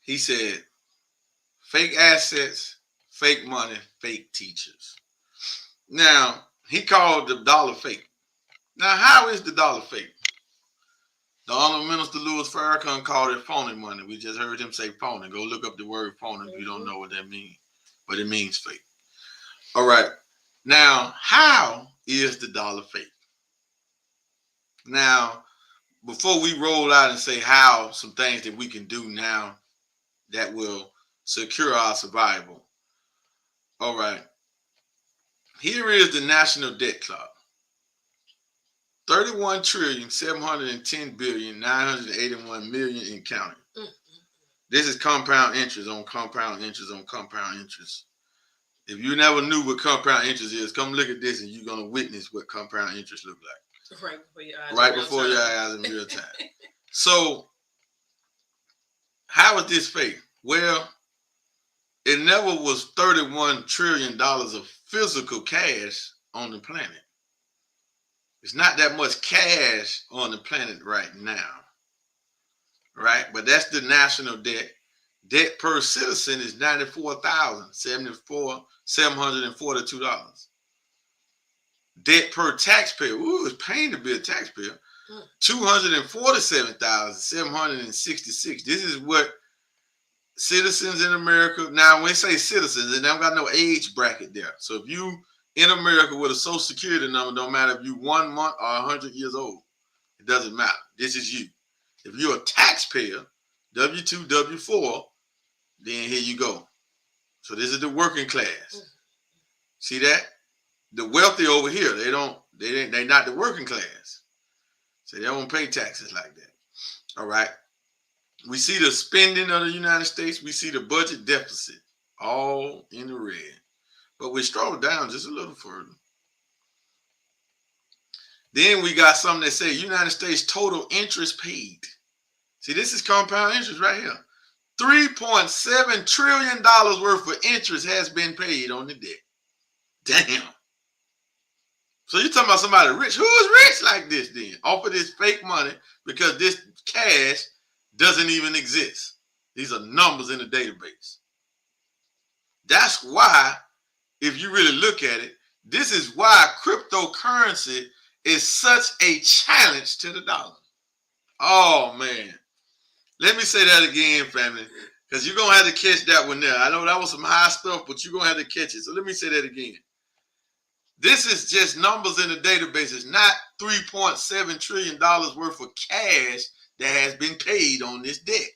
he said, fake assets, fake money, fake teachers. Now, he called the dollar fake. Now, how is the dollar fake? The Honorable Minister Louis Farrakhan called it phony money. We just heard him say phony. Go look up the word phony if you don't know what that means. But it means fake. All right. Now, how is the dollar fake? Now, before we roll out and say how, some things that we can do now that will secure our survival. All right. Here is the national debt clock. 31,710,981,000,000 in counting. This is compound interest on compound interest on compound interest. If you never knew what compound interest is, come look at this and you're going to witness what compound interest look like. Right before your eyes. Right before your eyes in real time. So, how is this fake? Well, it never was $31 trillion of physical cash on the planet. It's not that much cash on the planet right now, right? But that's the national debt. Debt per citizen is $94,742. Debt per taxpayer, ooh, it's paying to be a taxpayer. $247,766. This is what citizens in America, now when they say citizens, they don't got no age bracket there. So if you in America with a social security number, don't matter if you 1 month or 100 years old, it doesn't matter. This is you. If you're a taxpayer, W2, W4, then here you go. So this is the working class. See that? The wealthy over here, they're not the working class. So they don't pay taxes like that. All right. We see the spending of the United States. We see the budget deficit all in the red. But we scroll down just a little further. Then we got something that say United States total interest paid. See, this is compound interest right here. $3.7 trillion worth of interest has been paid on the debt. Damn. So you're talking about somebody rich. Who is rich like this then? Off of this fake money because this cash doesn't even exist. These are numbers in the database. That's why, if you really look at it, this is why cryptocurrency is such a challenge to the dollar. Oh, man. Let me say that again, family, because you're going to have to catch that one there. I know that was some high stuff, but you're going to have to catch it. So let me say that again. This is just numbers in the database. It's not $3.7 trillion worth of cash that has been paid on this debt.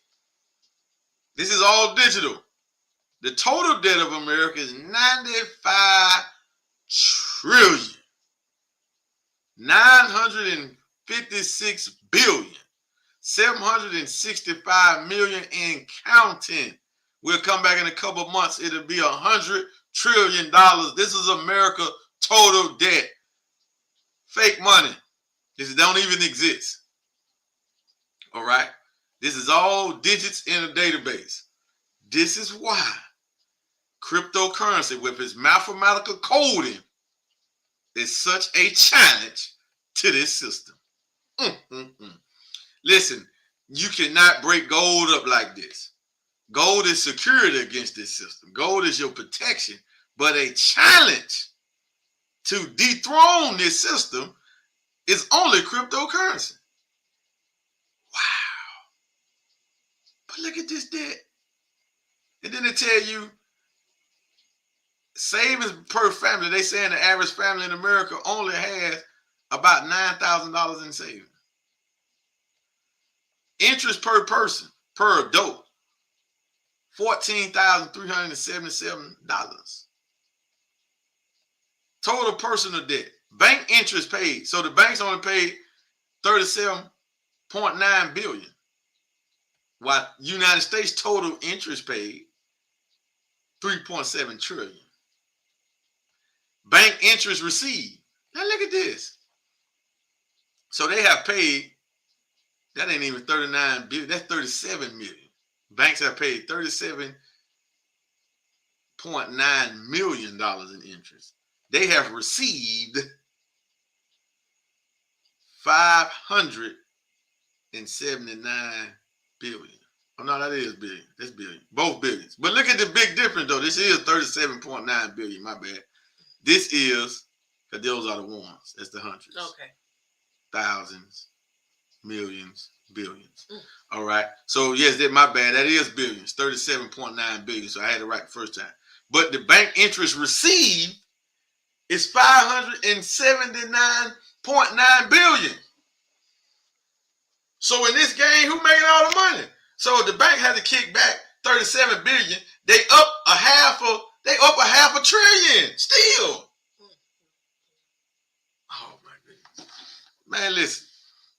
This is all digital. The total debt of America is $95 trillion. 956 billion. 765 million and counting. We'll come back in a couple of months. It'll be $100 trillion. This is America total debt. Fake money. This don't even exist. All right. This is all digits in a database. This is why cryptocurrency with its mathematical coding is such a challenge to this system. Listen, you cannot break gold up like this. Gold is security against this system. Gold is your protection, but a challenge to dethrone this system is only cryptocurrency. Wow. But look at this debt. And then they tell you savings per family. They saying the average family in America only has about $9,000 in savings. Interest per person, per adult, $14,377. Total personal debt. Bank interest paid. So the banks only paid $37.9 billion. While United States total interest paid $3.7 trillion. Bank interest received. Now look at this. So they have paid, that ain't even 39 billion, that's 37 million. Banks have paid $37.9 million in interest. They have received $579 billion. Oh no, that is billion. That's billion. Both billions. But look at the big difference though. This is 37.9 billion. My bad. This is, because those are the ones. That's the hundreds. Okay. Thousands, millions, billions. All right. So yes, that my bad. That is billions. 37.9 billion. So I had it right the first time. But the bank interest received is $579.9 billion. So in this game, who making all the money? So the bank had to kick back 37 billion. They up a half a trillion still. Oh my goodness. Man, listen.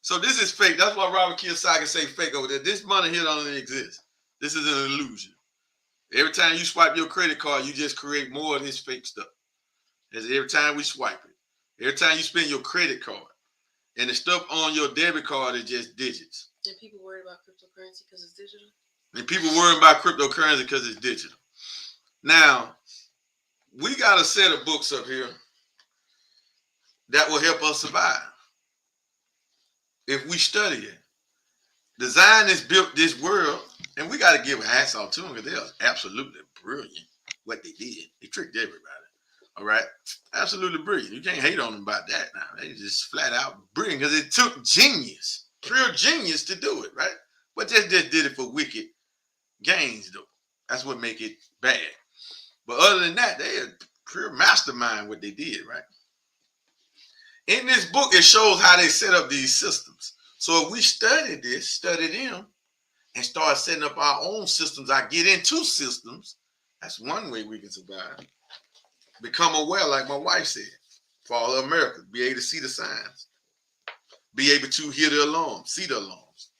So this is fake. That's why Robert Kiyosaki say fake over there. This money here don't exist. This is an illusion. Every time you swipe your credit card, you just create more of this fake stuff. As every time we swipe it. Every time you spend your credit card. And the stuff on your debit card is just digits. And people worry about cryptocurrency because it's digital? And people worry about cryptocurrency because it's digital. Now, we got a set of books up here that will help us survive if we study it. The Zionists built this world, and we got to give hats off to them because they are absolutely brilliant what they did. They tricked everybody. All right? Absolutely brilliant. You can't hate on them about that now. They just flat out brilliant because it took genius, pure genius to do it, right? But just did it for wicked gains, though. That's what make it bad. But other than that, they are pure mastermind what they did, right? In this book, it shows how they set up these systems. So if we study them, and start setting up our own systems, I get into systems, that's one way we can survive. Become aware, like my wife said, for all of America, be able to see the signs, be able to hear the alarms, see the alarms.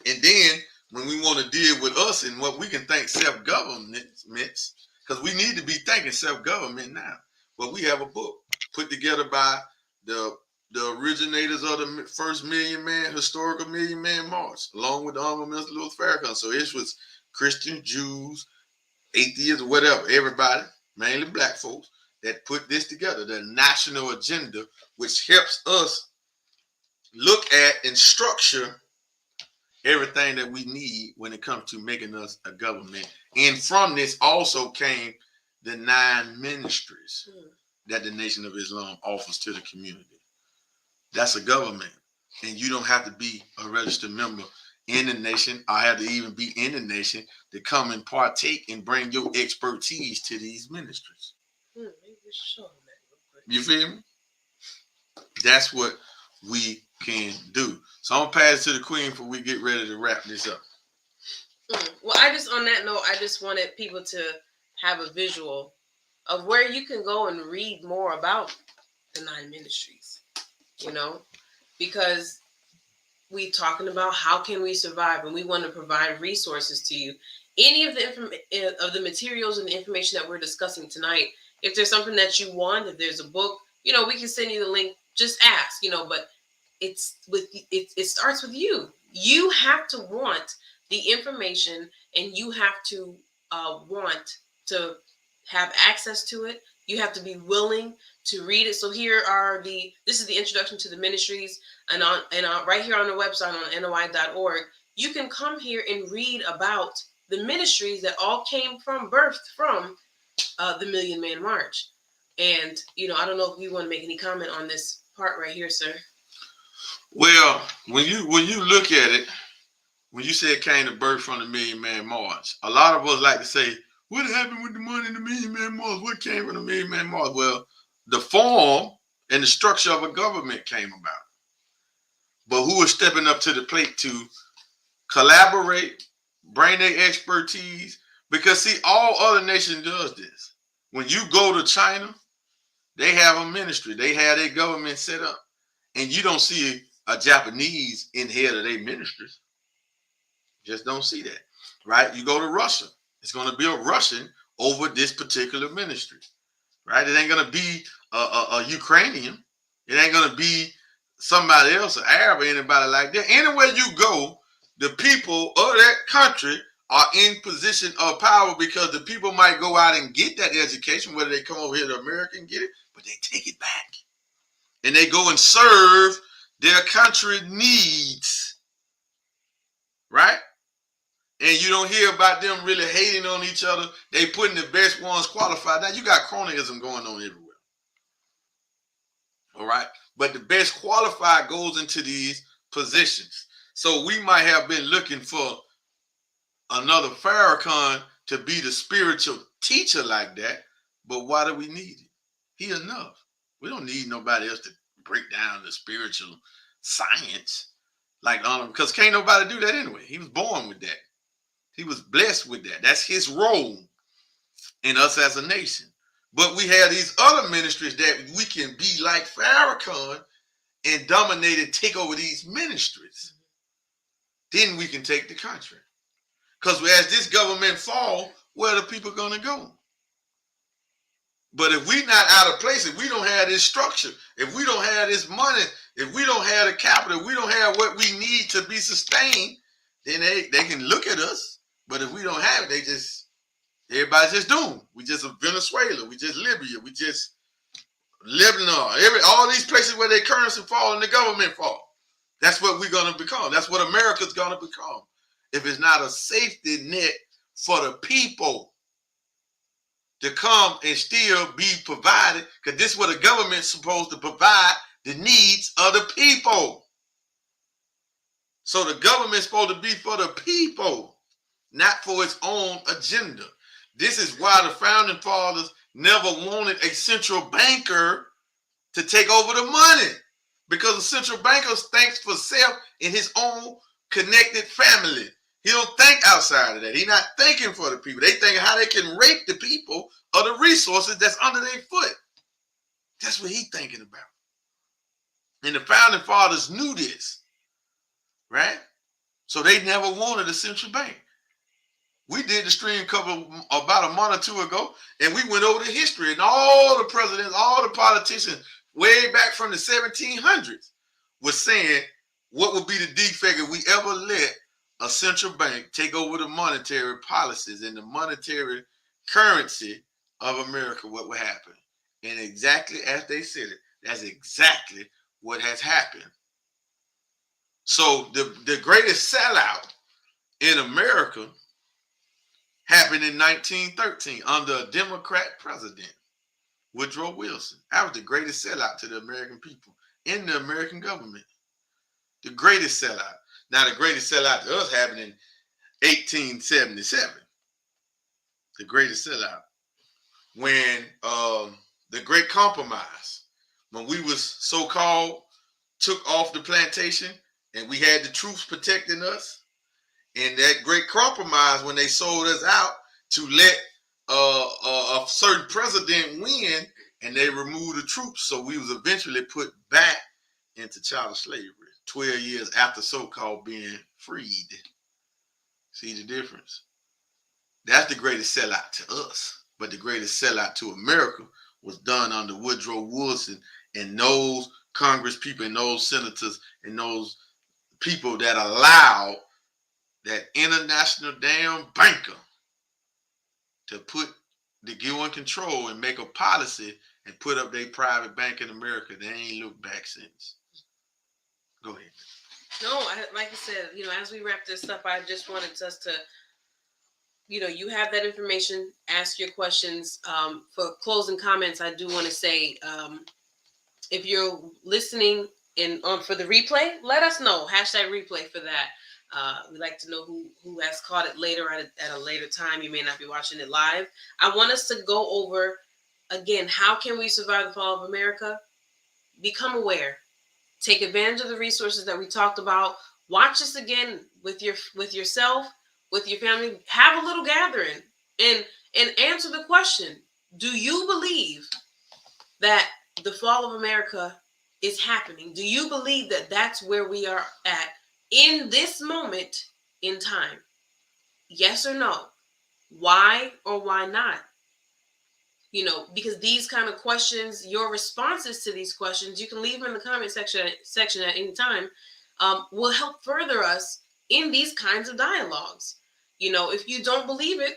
And then when we want to deal with us and what we can think self-governments, because we need to be thinking self-government now. But we have a book put together by the originators of the first historical Million Man March, along with the Honorable Minister Louis Farrakhan. So it was Christians, Jews, atheists, whatever, everybody, mainly black folks, that put this together, the national agenda, which helps us look at and structure everything that we need when it comes to making us a government. And from this also came the 9 ministries that the Nation of Islam offers to the community. That's a government. And you don't have to be a registered member in the nation or have to even be in the nation to come and partake and bring your expertise to these ministries. You feel me? That's what we can do. So I'm going to pass it to the Queen before we get ready to wrap this up. Well, on that note, I just wanted people to have a visual of where you can go and read more about the 9 ministries, because we talking about how can we survive, and we want to provide resources to you. Any of the materials and the information that we're discussing tonight, if there's something that you want, if there's a book, we can send you the link. Just ask, but it starts with you. You have to want the information, and you have to want to have access to it. You have to be willing to read it. So this is the introduction to the ministries, and right here on the website on NOI.org, you can come here and read about the ministries that all birthed from the Million Man March. And I don't know if you want to make any comment on this part right here, sir. Well, when you look at it, when you say it came to birth from the Million Man March, a lot of us like to say, what happened with the money in the Million Man March? What came from the Million Man March? Well, the form and the structure of a government came about. But who is stepping up to the plate to collaborate, bring their expertise? Because see, all other nations does this. When you go to China, they have a ministry. They have their government set up. And you don't see a Japanese in head of their ministries. Just don't see that, right? You go to Russia. It's going to be a Russian over this particular ministry, right? It ain't going to be a Ukrainian. It ain't going to be somebody else, an Arab or anybody like that. Anywhere you go, the people of that country are in position of power because the people might go out and get that education, whether they come over here to America and get it, but they take it back. And they go and serve their country needs, right? And you don't hear about them really hating on each other. They putting the best ones qualified. Now, you got cronyism going on everywhere. All right? But the best qualified goes into these positions. So we might have been looking for another Farrakhan to be the spiritual teacher like that. But why do we need it? He enough. We don't need nobody else to break down the spiritual science. Because can't nobody do that anyway. He was born with that. He was blessed with that. That's his role in us as a nation. But we have these other ministries that we can be like Farrakhan and dominate and take over these ministries. Then we can take the country. Because as this government fall, where are the people going to go? But if we're not out of place, if we don't have this structure, if we don't have this money, if we don't have the capital, if we don't have what we need to be sustained, then they can look at us. But if we don't have it, they just Everybody's just doomed. We just Venezuela. We just Libya. We just Lebanon. All these places where their currency fall and the government fall. That's what we're going to become. That's what America's going to become. If it's not a safety net for the people to come and still be provided, because this is what the government's supposed to provide, the needs of the people. So the government's supposed to be for the people, not for its own agenda. This is why the founding fathers never wanted a central banker to take over the money, because the central banker thinks for self in his own connected family. He don't think outside of that. He's not thinking for the people. They think how they can rape the people of the resources that's under their foot. That's what he's thinking about. And the founding fathers knew this, right? So they never wanted a central bank. We did the stream cover about a month or two ago, and we went over the history, and all the presidents, all the politicians, way back from the 1700s, was saying what would be the defect if we ever let a central bank take over the monetary policies and the monetary currency of America, what would happen? And exactly as they said it, that's exactly what has happened. So the greatest sellout in America happened in 1913 under a Democrat president, Woodrow Wilson. That was the greatest sellout to the American people in the American government. The greatest sellout. Now, the greatest sellout to us happened in 1877. The greatest sellout. When the Great Compromise, when we was so-called took off the plantation and we had the troops protecting us, and that Great Compromise, when they sold us out to let a certain president win, and they removed the troops, so we was eventually put back into chattel slavery 12 years after so-called being freed. See the difference? That's the greatest sellout to us. But the greatest sellout to America was done under Woodrow Wilson and those Congress people and those senators and those people that allowed that international damn banker to give in control and make a policy and put up their private bank in America. They ain't looked back since. Go ahead. No, like I said, as we wrap this up, I just wanted us to, you have that information, ask your questions. For closing comments, I do want to say, if you're listening for the replay, let us know. #replay for that. We'd like to know who has caught it later at a later time. You may not be watching it live. I want us to go over, again, how can we survive the fall of America? Become aware. Take advantage of the resources that we talked about. Watch this again with yourself, with your family. Have a little gathering and answer the question: do you believe that the fall of America is happening? Do you believe that that's where we are at in this moment in time? Yes or no? Why or why not? Because these kind of questions, your responses to these questions, you can leave them in the comment section at any time, will help further us in these kinds of dialogues. If you don't believe it,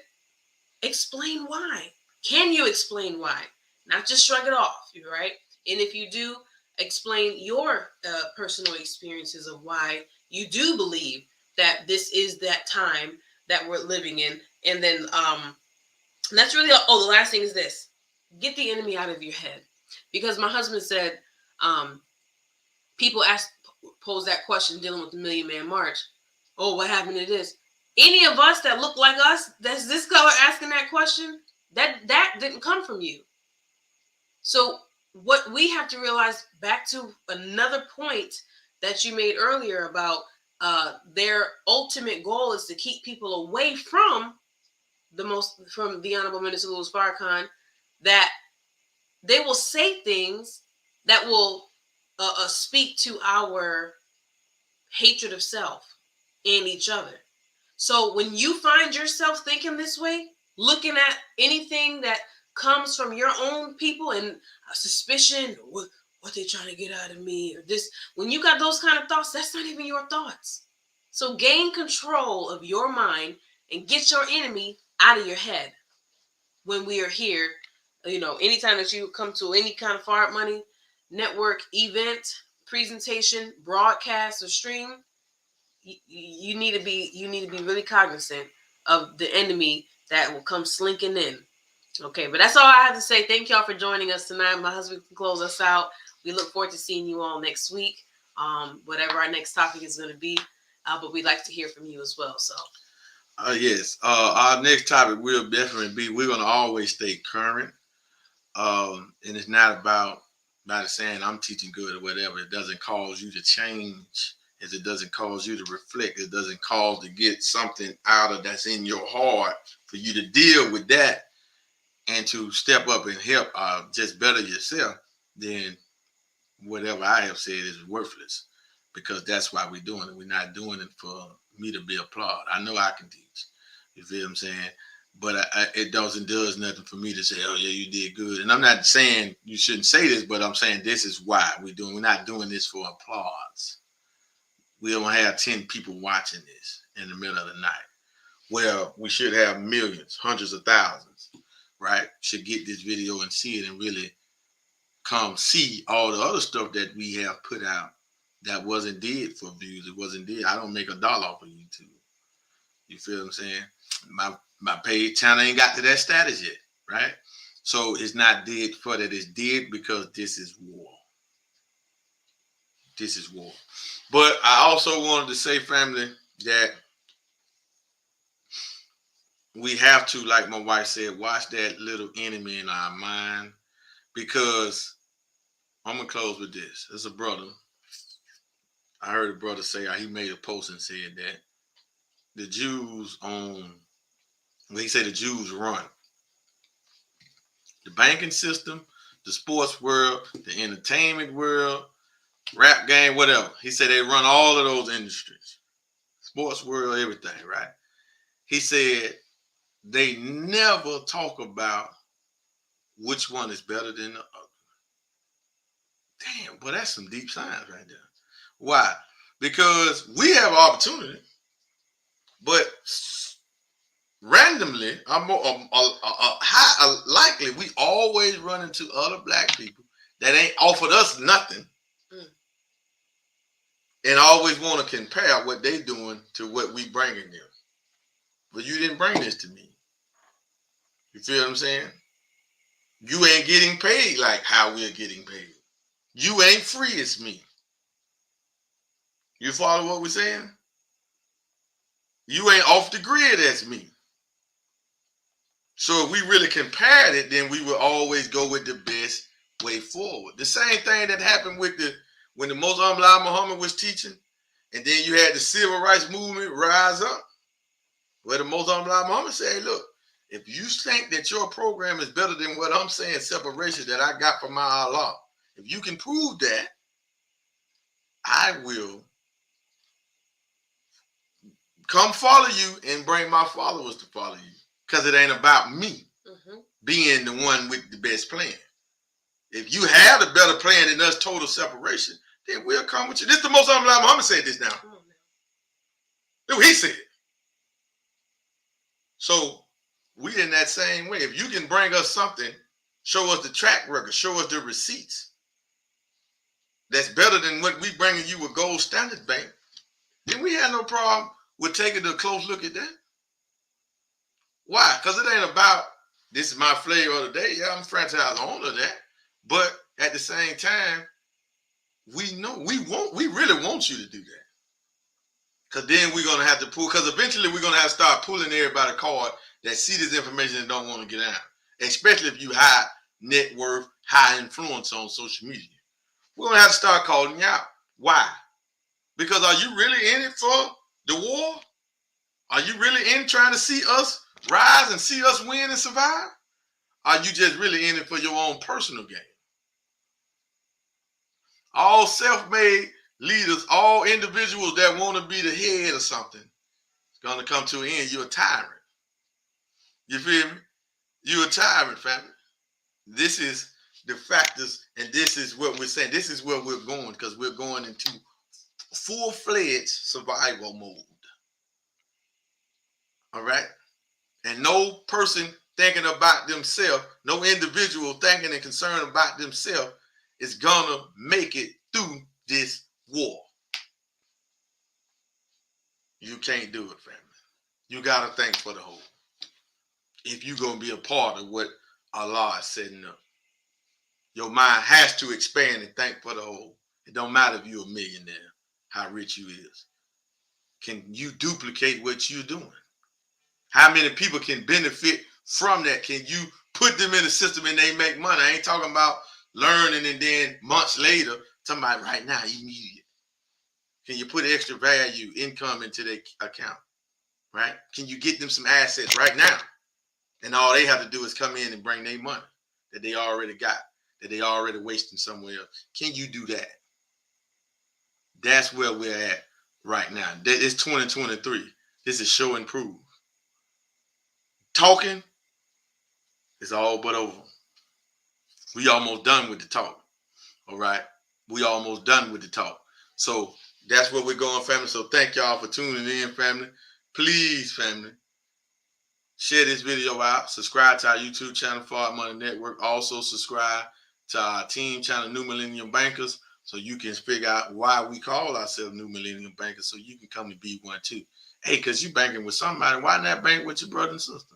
explain why. Can you explain why? Not just shrug it off, right? And if you do, explain your personal experiences of why you do believe that this is that time that we're living in. And then that's really, the last thing is this: get the enemy out of your head. Because my husband said, people pose that question dealing with the Million Man March. Oh, what happened to this? Any of us that look like us, that's this color asking that question, that didn't come from you. So what we have to realize, back to another point that you made earlier about their ultimate goal is to keep people away from the Honorable Minister Louis Farrakhan, that they will say things that will speak to our hatred of self and each other. So when you find yourself thinking this way, looking at anything that comes from your own people and a suspicion, what they trying to get out of me, or this, when you got those kind of thoughts, that's not even your thoughts. So gain control of your mind and get your enemy out of your head. when we are here. Anytime that you come to any kind of Far Up Money network event, presentation, broadcast, or stream, you need to be really cognizant of the enemy that will come slinking in. Okay, but that's all I have to say. Thank y'all for joining us tonight. My husband can close us out. We look forward to seeing you all next week. Whatever our next topic is going to be, but we'd like to hear from you as well. So, yes, our next topic will definitely be, we're going to always stay current. And it's not about saying I'm teaching good or whatever. It doesn't cause you to change. As it doesn't cause you to reflect. It doesn't cause to get something out of that's in your heart for you to deal with that and to step up and help just better yourself. Then whatever I have said is worthless, because that's why we're doing it. We're not doing it for me to be applauded. I know I can teach. You feel what I'm saying? But it does nothing for me to say, oh, yeah, you did good. And I'm not saying you shouldn't say this, but I'm saying this is why we're doing. We're not doing this for applause. We don't have 10 people watching this in the middle of the night. Well, we should have millions, hundreds of thousands, right? Should get this video and see it and really come see all the other stuff that we have put out that wasn't did for views. It wasn't did. I don't make $1 off of YouTube. You feel what I'm saying? My paid channel ain't got to that status yet, right? So it's not did for that. It's did because this is war. This is war. But I also wanted to say, family, that we have to, like my wife said, watch that little enemy in our mind, because I'm going to close with this. There's a brother. I heard a brother say, he made a post and said that the Jews he said the Jews run the banking system, the sports world, the entertainment world, rap game, whatever. He said they run all of those industries, sports world, everything, right? He said they never talk about which one is better than the other. Damn, boy, that's some deep science right there. Why? Because we have opportunity, but randomly, likely, we always run into other black people that ain't offered us nothing, and always want to compare what they doing to what we bringing them. But you didn't bring this to me. You feel what I'm saying? You ain't getting paid like how we're getting paid. You ain't free as me. You follow what we're saying? You ain't off the grid as me. So if we really compared it, then we would always go with the best way forward. The same thing that happened with when the Muslim Muhammad was teaching, and then you had the civil rights movement rise up, where the Muslim Muhammad said, hey, look, if you think that your program is better than what I'm saying, separation that I got from my Allah, if you can prove that, I will come follow you and bring my followers to follow you. Because it ain't about me being the one with the best plan. If you have a better plan than us, total separation, then we'll come with you. This is the most Muhammad said this now. Look what he said. So we in that same way. If you can bring us something, show us the track record, show us the receipts, that's better than what we bringing you with Gold Standard Bank, then we have no problem with taking a close look at that. Why? Because it ain't about, this is my flavor of the day. Yeah, I'm franchise owner of that. But at the same time, we know we really want you to do that. Because then we're going to have to pull, because eventually we're going to have to start pulling everybody card that see this information and don't want to get out. Especially if you high net worth, high influence on social media. We're going to have to start calling you out. Why? Because are you really in it for the war? Are you really in trying to see us rise and see us win and survive? Are you just really in it for your own personal gain? All self-made leaders, all individuals that want to be the head of something, it's going to come to an end. You're a tyrant. You feel me? You're a tyrant, family. This is the factors, and this is what we're saying. This is where we're going, because we're going into full-fledged survival mode. All right? And no person thinking about themselves, no individual thinking and concerned about themselves is gonna make it through this war. You can't do it, family. You gotta think for the whole. If you're gonna be a part of what Allah is setting up, your mind has to expand and think for the whole. It don't matter if you're a millionaire, how rich you is. Can you duplicate what you're doing? How many people can benefit from that? Can you put them in the system and they make money? I ain't talking about learning and then months later, talking about right now, immediate. Can you put extra value, income into their account, right? Can you get them some assets right now? And all they have to do is come in and bring their money that they already got, that they already wasting somewhere else. Can you do that? That's where we're at right now. It's 2023. This is show and prove. Talking is all but over. We almost done with the talk. All right. We almost done with the talk. So that's where we're going, family. So thank y'all for tuning in, family. Please, family, share this video out. Subscribe to our YouTube channel, Forward Money Network. Also subscribe to our team channel, New Millennium Bankers, so you can figure out why we call ourselves New Millennium Bankers, so you can come to be one too. Hey, because you banking with somebody, why not bank with your brother and sister?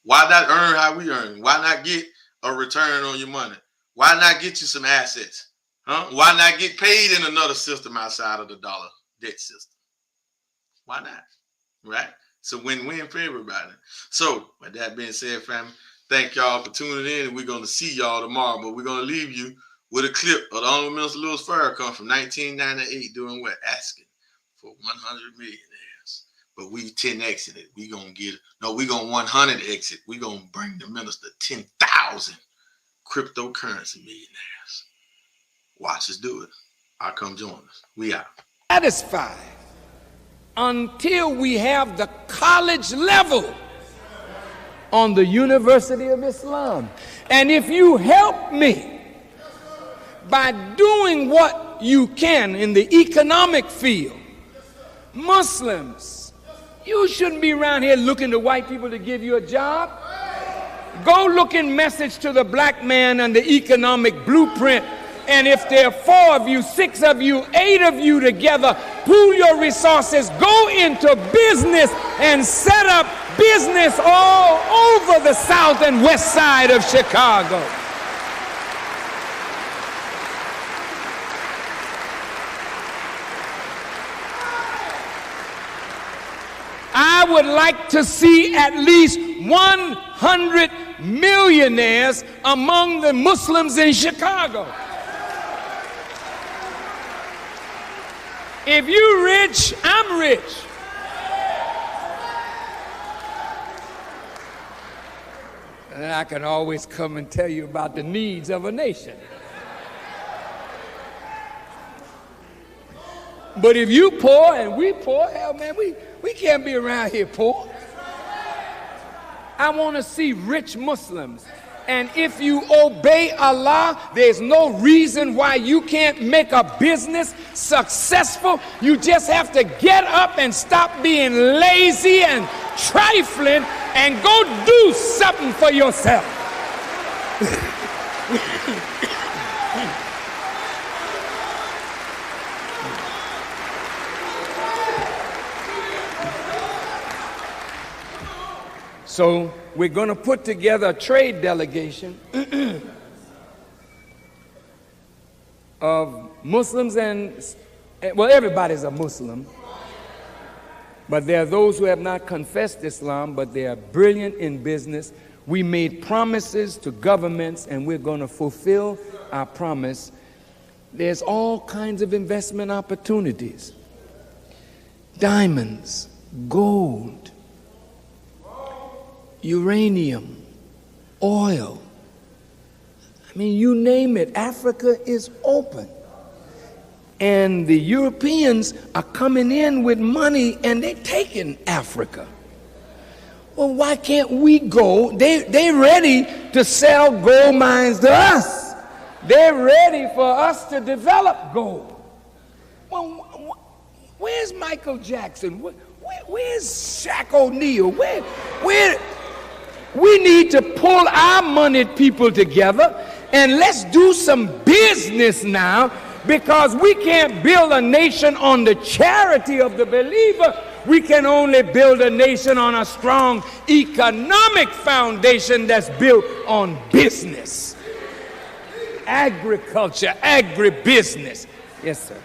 Why not earn how we earn? Why not get a return on your money? Why not get you some assets? Huh? Why not get paid in another system outside of the dollar debt system? Why not? Right? It's a win-win for everybody. So, with that being said, family, thank y'all for tuning in, and we're going to see y'all tomorrow. But we're going to leave you with a clip of the Honorable Minister Louis Farrakhan from 1998 doing what? Asking for 100 millionaires. But we 10X it. We're going to get it. No, we're going to 100 exit. We're going to bring the minister 10,000 cryptocurrency millionaires. Watch us do it. I'll come join us. We out. Satisfied until we have the college level on the University of Islam. And if you help me by doing what you can in the economic field, Muslims, you shouldn't be around here looking to white people to give you a job. Go look in message to the black man and the economic blueprint. And if there are 4 of you, 6 of you, 8 of you together, pool your resources, go into business and set up business all over the south and west side of Chicago. I would like to see at least 100 millionaires among the Muslims in Chicago. If you're rich, I'm rich. And I can always come and tell you about the needs of a nation. But if you poor and we poor, hell man, we can't be around here poor. I want to see rich Muslims. And if you obey Allah, there's no reason why you can't make a business successful. You just have to get up and stop being lazy and trifling and go do something for yourself. So we're going to put together a trade delegation of Muslims and, well, everybody's a Muslim. But there are those who have not confessed Islam, but they are brilliant in business. We made promises to governments, and we're going to fulfill our promise. There's all kinds of investment opportunities. Diamonds, gold, uranium, oil. I mean, you name it, Africa is open. And the Europeans are coming in with money and they're taking Africa. Well, why can't we go? They're ready to sell gold mines to us. They're ready for us to develop gold. Well, where's Michael Jackson? Where's Shaq O'Neal? We need to pull our moneyed people together and let's do some business now, because we can't build a nation on the charity of the believer. We can only build a nation on a strong economic foundation that's built on business, agriculture, agribusiness. Yes, sir.